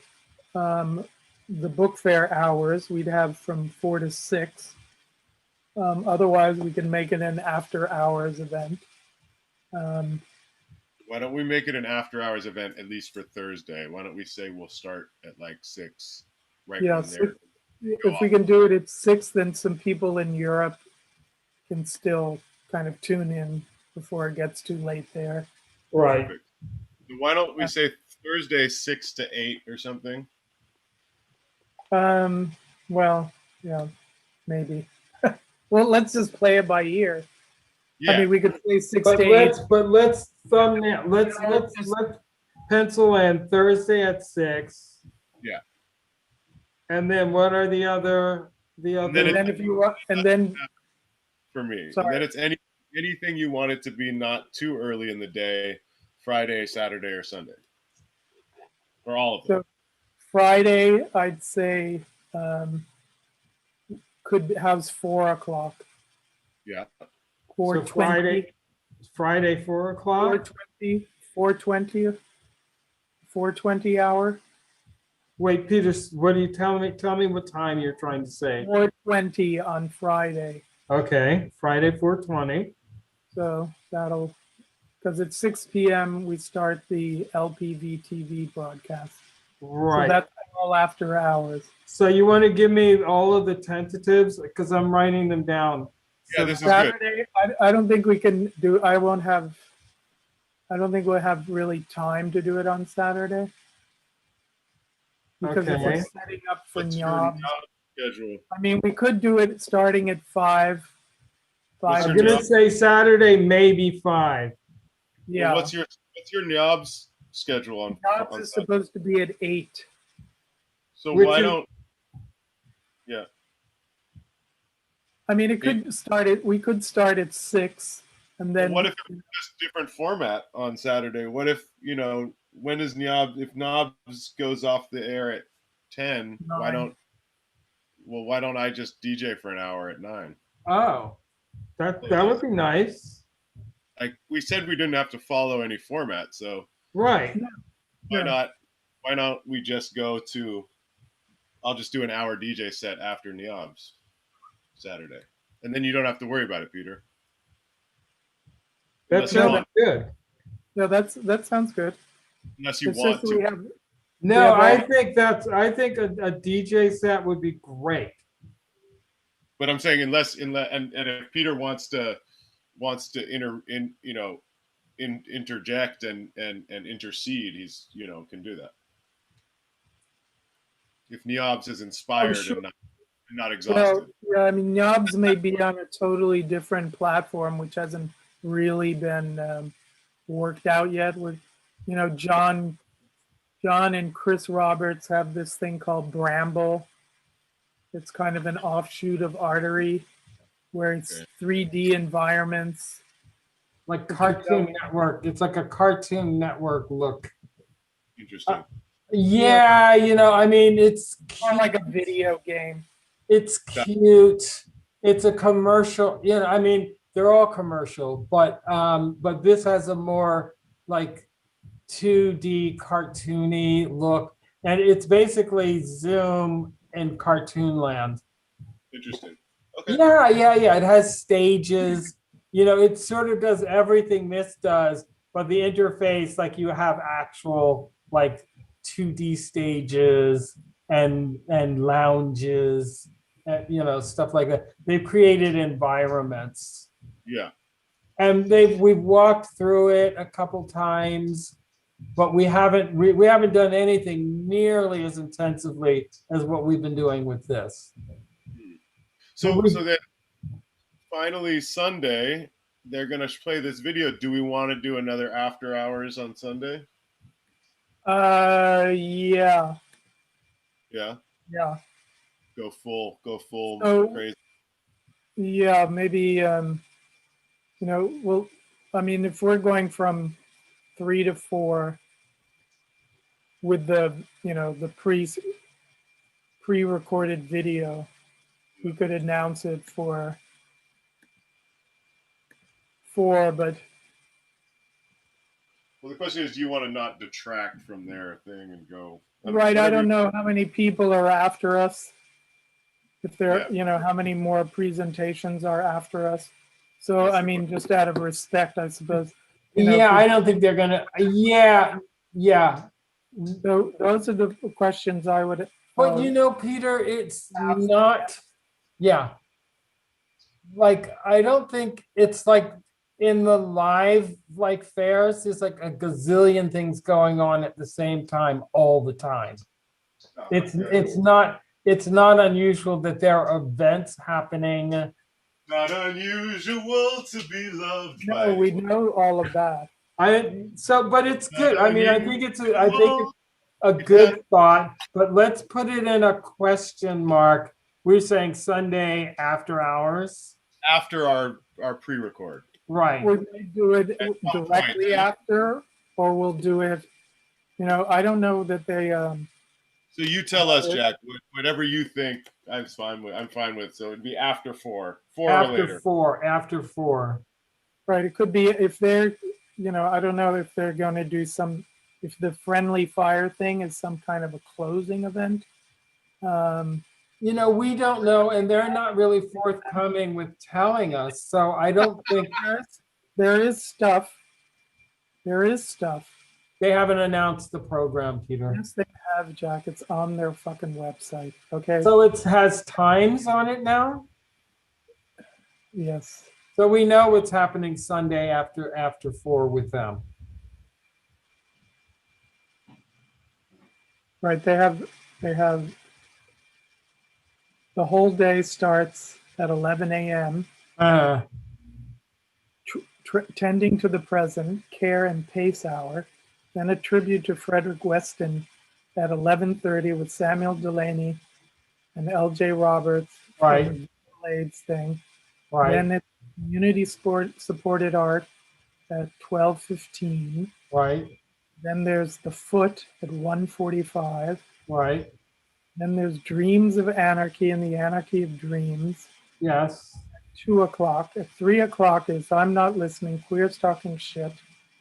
the book fair hours, we'd have from 4 to 6. Otherwise, we can make it an after hours event. Why don't we make it an after hours event, at least for Thursday? Why don't we say we'll start at like 6, right Yeah, when they're if we can do it at 6, then some people in Europe can still kind of tune in before it gets too late there. Right. Perfect. So why don't we say Thursday 6 to 8 or something? Well, yeah, maybe. Well, let's just play it by ear. Yeah. I mean, we could say 6 But to 8. let's thumbnail. Let's pencil in Thursday at 6. Yeah. And then what are the other? And then And then if you want, and then for me, sorry. and then it's anything you want it to be not too early in the day, Friday, Saturday, or Sunday, or all of them. So Friday, I'd say could house 4 o'clock. Yeah. 4:20. Friday 4 o'clock. 4:20 hour. Wait, Peter, what are you telling me? Tell me what time you're trying to say. 4:20 on Friday. Okay, Friday 4:20. So that'll, because at 6 p.m. we start the LPV TV broadcast. Right. So that's all after hours. So you want to give me all of the tentatives because I'm writing them down. Yeah, this is Saturday, good. I don't think we can do. I don't think we'll have really time to do it on Saturday. Because if we're setting up for Nyobs, schedule? I mean, we could do it starting at 5. I'm gonna say Saturday, maybe 5. Yeah. Well, what's your Nyobs schedule on? Nyobs is supposed to be at 8. So why don't? Yeah. I mean, we could start at 6, and then. What if it's just different format on Saturday? What if when is Nyobs? If Knobs goes off the air at 10, 9. why don't I just DJ for an hour at 9? Oh, that would be nice. Like we said, we didn't have to follow any format, so right. Why not we just go to? I'll just do an hour DJ set after Nyobs Saturday, and then you don't have to worry about it, Peter. That sounds good. No, that sounds good. Unless you want to. No, I think a DJ set would be great. But I'm saying unless if Peter wants to interject and intercede, he's can do that. If Nyobs is inspired and not exhausted. Well, yeah, I mean, Nyobs may be on a totally different platform, which hasn't really been worked out yet. With John and Chris Roberts have this thing called Bramble. It's kind of an offshoot of Artery, where it's 3D environments. Like Cartoon Network. It's like a Cartoon Network look. Interesting. Yeah, I mean, it's More like a cute. video game. It's cute. It's a commercial. I mean, they're all commercial, but this has a more like 2D cartoony look, and it's basically Zoom in cartoon land. Interesting. Okay. Yeah. It has stages. It sort of does everything this does, but the interface, like you have actual like 2D stages and lounges, and, stuff like that. They've created environments, Yeah. and we've walked through it a couple times, but we haven't done anything nearly as intensively as what we've been doing with this. So then finally Sunday, they're gonna play this video. Do we want to do another after hours on Sunday? Yeah. Yeah. Yeah. Go full So, crazy. yeah, maybe, well, I mean, if we're going from 3 to 4 with the pre-recorded video, we could announce it for 4, but Well, the question is, do you want to not detract from their thing and go? right, I don't know how many people are after us. If Yeah. how many more presentations are after us. So, I mean, just out of respect, I suppose. I don't think they're gonna. Yeah. So those are the questions I would. But Peter, it's not. Yeah. Like, I don't think it's like in the live like fairs. There's like a gazillion things going on at the same time all the time. It's not unusual that there are events happening. Not unusual to be loved No, we know all of that. But it's good. I mean, I think it's a good thought, but let's put it in a question mark. We're saying Sunday after hours. After our pre-record. Right. We're going to do it directly after, or we'll do it. I don't know that they. So you tell us, Jack. Whatever you think, I'm fine with. So it'd be after 4 or later. After 4. Right. It could be if they're. I don't know if they're going to do if the friendly fire thing is some kind of a closing event. We don't know, and they're not really forthcoming with telling us. So I don't think there is stuff. There is stuff. They haven't announced the program, Peter. Yes, they have, Jack. It's on their fucking website. Okay. So it has times on it now? Yes. So we know what's happening Sunday after 4 with them. Right. They have the whole day starts at 11 a.m. Tending to the present, care and pace hour. Then a tribute to Frederick Weston at 11:30 with Samuel Delaney and L.J. Roberts. Right. The AIDS thing. Right. Then it's community supported art at 12:15. Right. Then there's The Foot at 1:45. Right. Then there's Dreams of Anarchy and the Anarchy of Dreams. Yes. At 2 o'clock. At 3 o'clock is I'm Not Listening, Queers Talking Shit.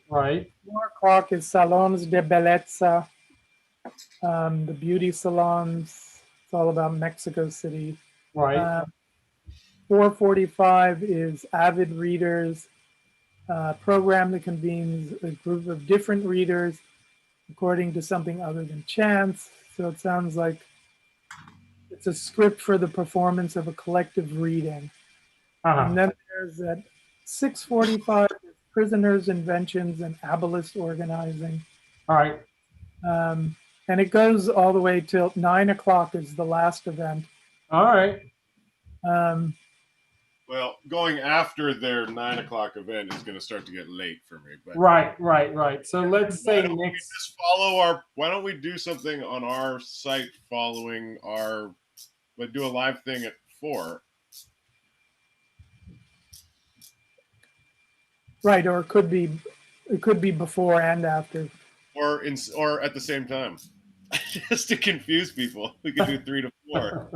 Right. 4 o'clock is Salons de Bellezza, the beauty salons. It's all about Mexico City. Right. 4:45 is Avid Readers, program that convenes a group of different readers according to something other than chance. So it sounds like it's a script for the performance of a collective reading. And then there's at 6:45 Prisoners, Inventions, and Abolition Organizing. All right. And it goes all the way till 9 o'clock is the last event. All right. Well, going after their 9 o'clock event is going to start to get late for me. But Right. So let's say next. Just follow our. Why don't we do something on our site following our? But do a live thing at 4. Right, or it could be before and after. Or at the same time. just to confuse people. We could do 3 to 4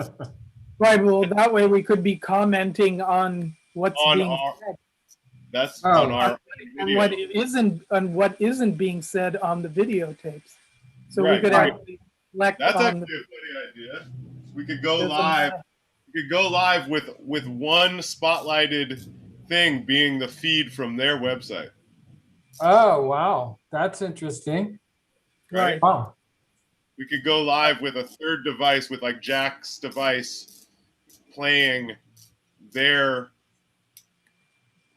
Right. Well, that way we could be commenting on what's on being our. said. That's Oh. on our and video. what isn't being said on the videotapes. So we Right, could right. actually reflect That's on actually a funny idea. We could go Doesn't live. matter. We could go live with one spotlighted thing being the feed from their website. Oh, wow. That's interesting. Right. Wow. We could go live with a third device, with like Jack's device playing their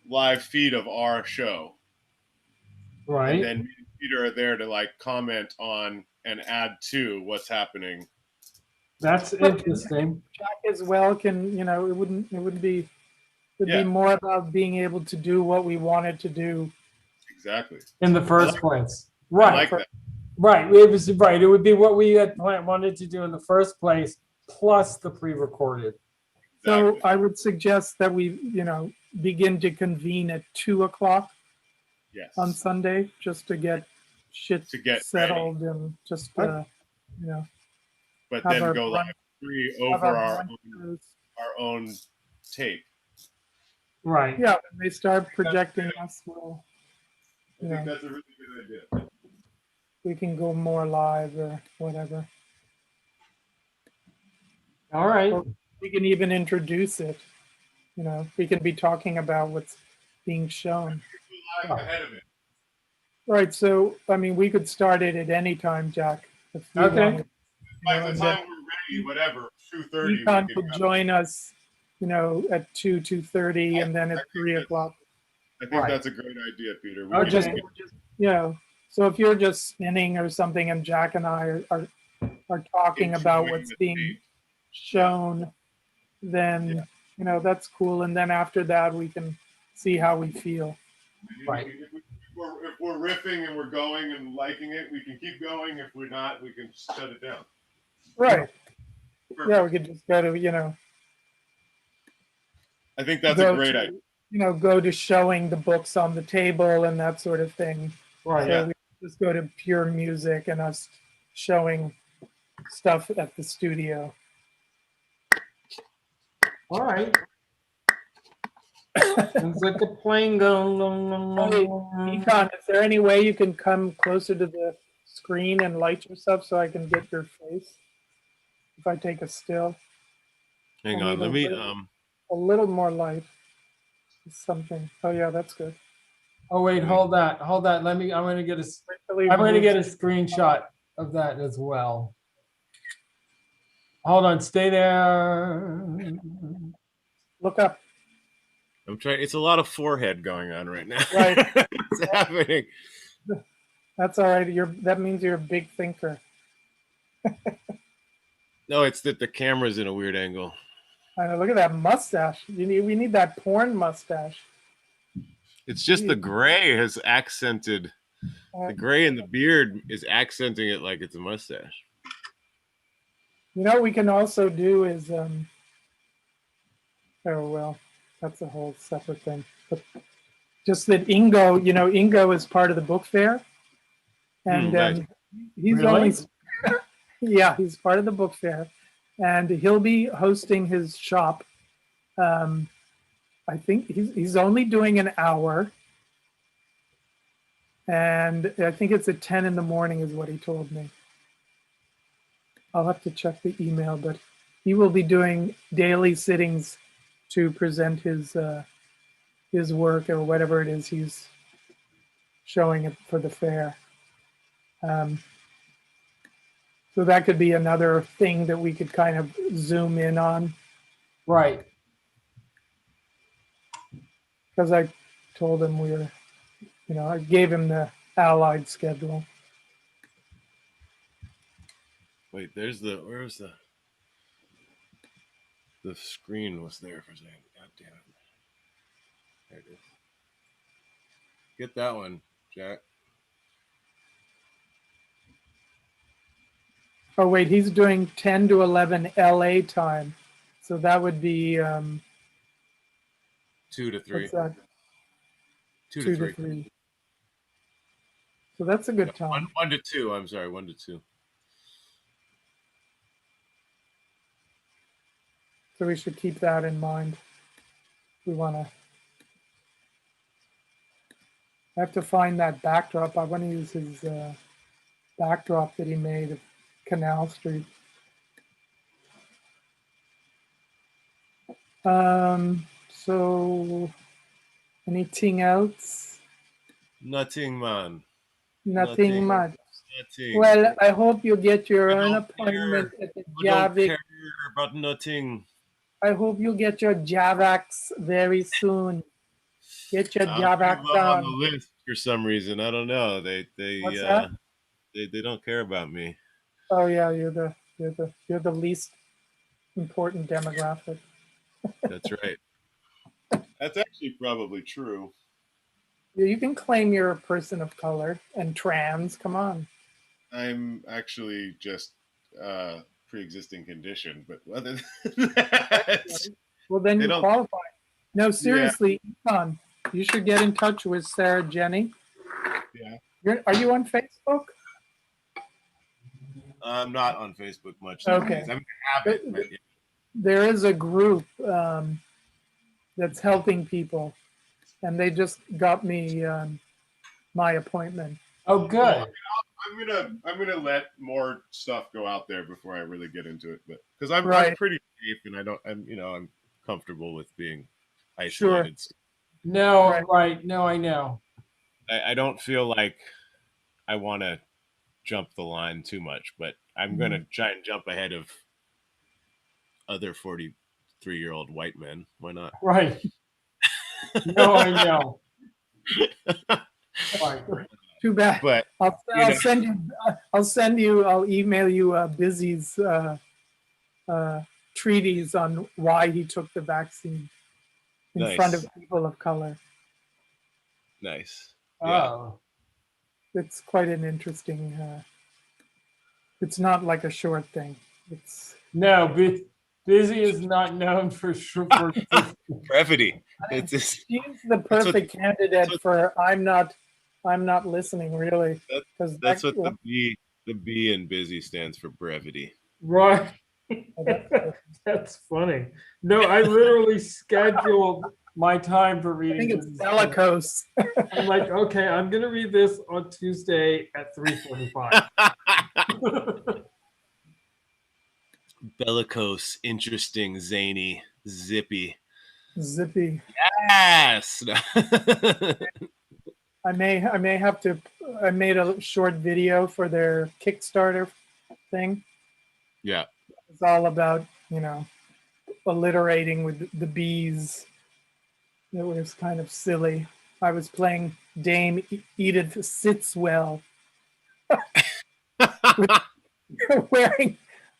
live feed of our show. Right. And then me and Peter are there to like comment on and add to what's happening. That's interesting. Jack as well can, it wouldn't be, it'd be more about being able to do what we wanted to do. Exactly. In the first place. Right. I like that. Right. It was right. It would be what we had wanted to do in the first place, plus the pre-recorded. So I would suggest that we, begin to convene at 2:00 on Sunday, just to get shit settled ready. And just, But then go live free over our own tape. Right. Yeah, when they start projecting us, we'll, I think that's a really good idea. We can go more live or whatever. All right. Or we can even introduce it. We can be talking about what's being shown. Live ahead of it. Right. So, we could start it at any time, Jack. If you Okay. wanted, By the time we're ready, whatever, 2:30. Econ could join us, at 2:30, and then at 3:00. I think that's a great idea, Peter. So if you're just spinning or something, and Jack and I are talking about what's being shown, then that's cool. And then after that, we can see how we feel. Right. If we're riffing and we're going and liking it, we can keep going. If we're not, we can shut it down. Right. Perfect. Yeah, we could just go to I think that's a great idea. Go to showing the books on the table and that sort of thing. Right. So we just go to pure music and us showing stuff at the studio. All right. Sounds like a plane going. Hey, Econ, is there any way you can come closer to the screen and light yourself so I can get your face? If I take a still. Hang on, let me a little more light. Something. Oh yeah, that's good. Oh wait, hold that. I'm going to get a screenshot of that as well. Hold on, stay there. Look up. I'm trying. It's a lot of forehead going on right now. Right. What's happening? That's all right. That means you're a big thinker. No, it's that the camera's in a weird angle. I know. Look at that mustache. We need that porn mustache. It's just the gray has accented. The gray in the beard is accenting it like it's a mustache. We can also do is oh well, that's a whole separate thing. But just that Ingo is part of the book fair, and he's only he's part of the book fair, and he'll be hosting his shop. I think he's only doing an hour, and I think it's at 10 in the morning is what he told me. I'll have to check the email, but he will be doing daily sittings to present his work or whatever it is he's showing it for the fair. So that could be another thing that we could kind of zoom in on. Right. Because I told him I gave him the Allied schedule. Wait, where's the screen was there for a second. God damn it. There it is. Get that one, Jack. Oh, wait, he's doing 10 to 11 LA time. So that would be 2 to 3. What's that? 2 to 3. So that's a good time. 1 to 2. I'm sorry, 1 to 2. So we should keep that in mind. We want to. I have to find that backdrop. I want to use his backdrop that he made of Canal Street. So anything else? Nothing, man. Nothing much. Nothing. Well, I hope you get your I own don't appointment care. at the I don't Javik. care about nothing. I hope you get your Javax very soon. Get your I'm Javax pretty low on the on. list for some reason. I don't know. What's that? They don't care about me. Oh yeah, you're the least important demographic. That's right. That's actually probably true. You can claim you're a person of color and trans. Come on. I'm actually just pre-existing condition, but other than that, Well, then they you don't. qualify. No, Yeah, seriously, Econ, you should get in touch with Sarah Jenny. yeah. Are you on Facebook? I'm not on Facebook much these Okay. days. I mean, I have it, but yeah. There is a group that's helping people, and they just got me my appointment. Oh, good. I'm gonna let more stuff go out there before I really get into it, but because I'm Right. pretty safe and I'm comfortable with being Sure. isolated. No, right. No, I know. I don't feel like I want to jump the line too much, but I'm gonna try and jump ahead of other 43-year-old white men. Why not? Right. No, I know. Right. Too bad. But I'll send you. I'll email you Busy's treatise on why he took the vaccine in front of people of color. Nice. Yeah. Oh. It's quite an interesting. It's not like a short thing. It's no. Busy is not known for brevity. She's the perfect candidate for I'm not listening really. That's what the B in busy stands for, brevity. Right. That's funny. No, I literally scheduled my time for reading. I think it's bellicose. I'm like, okay, I'm gonna read this on Tuesday at 3:45. Bellicose, interesting, zany, zippy. Zippy. Yes. I may have to. I made a short video for their Kickstarter thing. Yeah. It's all about alliterating with the bees. It was kind of silly. I was playing Dame Edith Sitswell,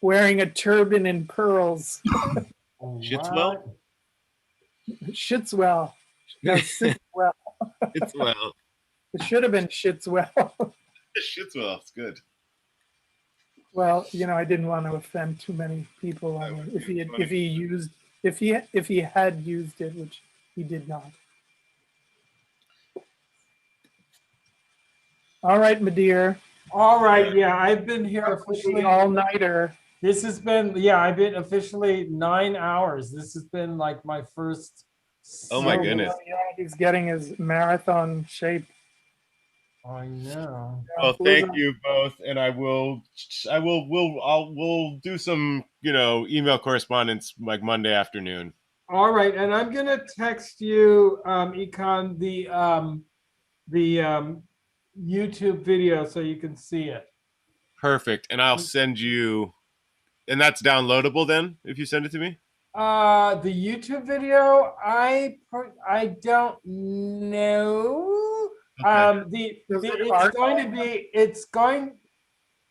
wearing a turban and pearls. Shitswell? Shitswell. No, Sitswell. Shitswell. It should have been Shitswell. Shitswell, it's good. Well, I didn't want to offend too many people. If he had used it, which he did not. All right, my dear. All right, yeah, I've been here officially all-nighter. This has been, I've been officially 9 hours. This has been like my first. Oh my goodness! He's getting his marathon shape. I know. Well, thank you both, and we'll do some email correspondence like Monday afternoon. All right, and I'm gonna text you, Econ, the YouTube video so you can see it. Perfect, and I'll send you, and that's downloadable then if you send it to me. The YouTube video, I don't know. Okay.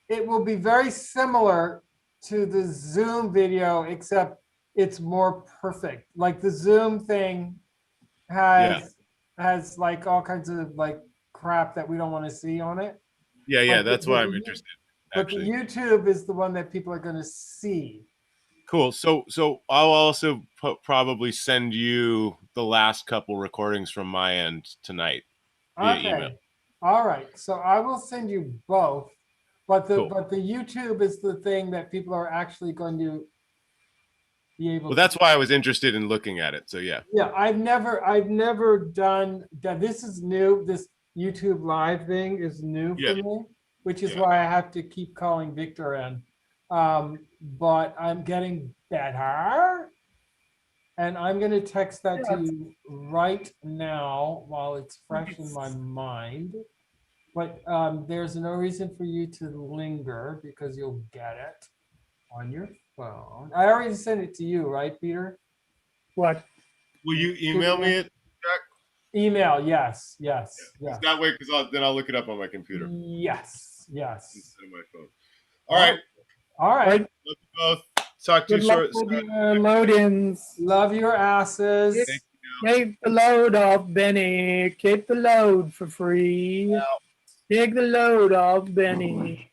It will be very similar to the Zoom video, except it's more perfect. Like the Zoom thing has like all kinds of like crap that we don't want to see on it. Yeah, that's why I'm interested. But the YouTube is the one that people are going to see. Cool. So I'll also probably send you the last couple recordings from my end tonight via email. All right. So I will send you both, but the YouTube is the thing that people are actually going to. be able. Well, that's why I was interested in looking at it. So yeah. Yeah, I've never done that. This is new. This YouTube live thing is new for me, which is why I have to keep calling Victor in. But I'm getting better. And I'm going to text that to you right now while it's fresh in my mind. But there's no reason for you to linger because you'll get it on your phone. I already sent it to you, right, Peter? What? Will you email me it, Jack? Email, yes. That way, because then I'll look it up on my computer. Yes. Instead of my phone. All right. Love you both. Talk to you shortly. Good luck with your load-ins. Love your asses. Keep the load off, Benny. Keep the load for free. Take the load off, Benny.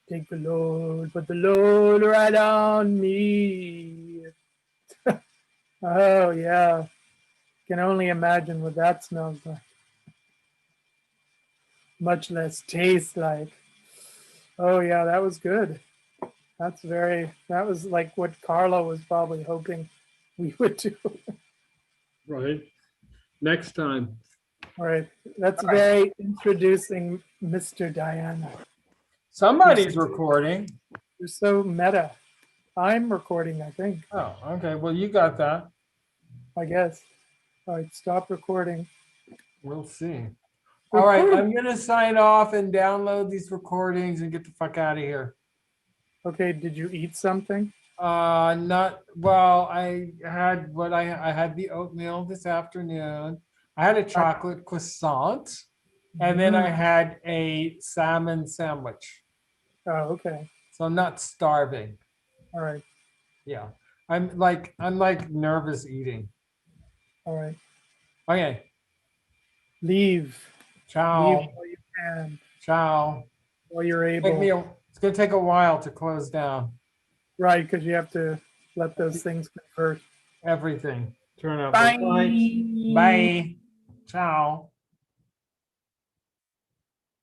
Take the load, put the load right on me. Oh, yeah. Can only imagine what that smells like. Much less taste like. Oh, yeah, that was good. That was like what Carla was probably hoping we would do. Right. Next time. All right. That's very introducing Mr. Diana. Somebody's recording. You're so meta. I'm recording, I think. Oh, okay. Well, you got that. I guess. All right, stop recording. We'll see. All right, I'm going to sign off and download these recordings and get the fuck out of here. Okay, did you eat something? Not well. I had I had the oatmeal this afternoon. I had a chocolate croissant, and then I had a salmon sandwich. Oh, okay. So I'm not starving. All right. Yeah, I'm like nervous eating. All right. Okay. Leave. Ciao. Leave while you can. Ciao. While you're able. It's gonna take a while to close down. Right, because you have to let those things convert. Everything. Turn up. Bye. Bye. Ciao.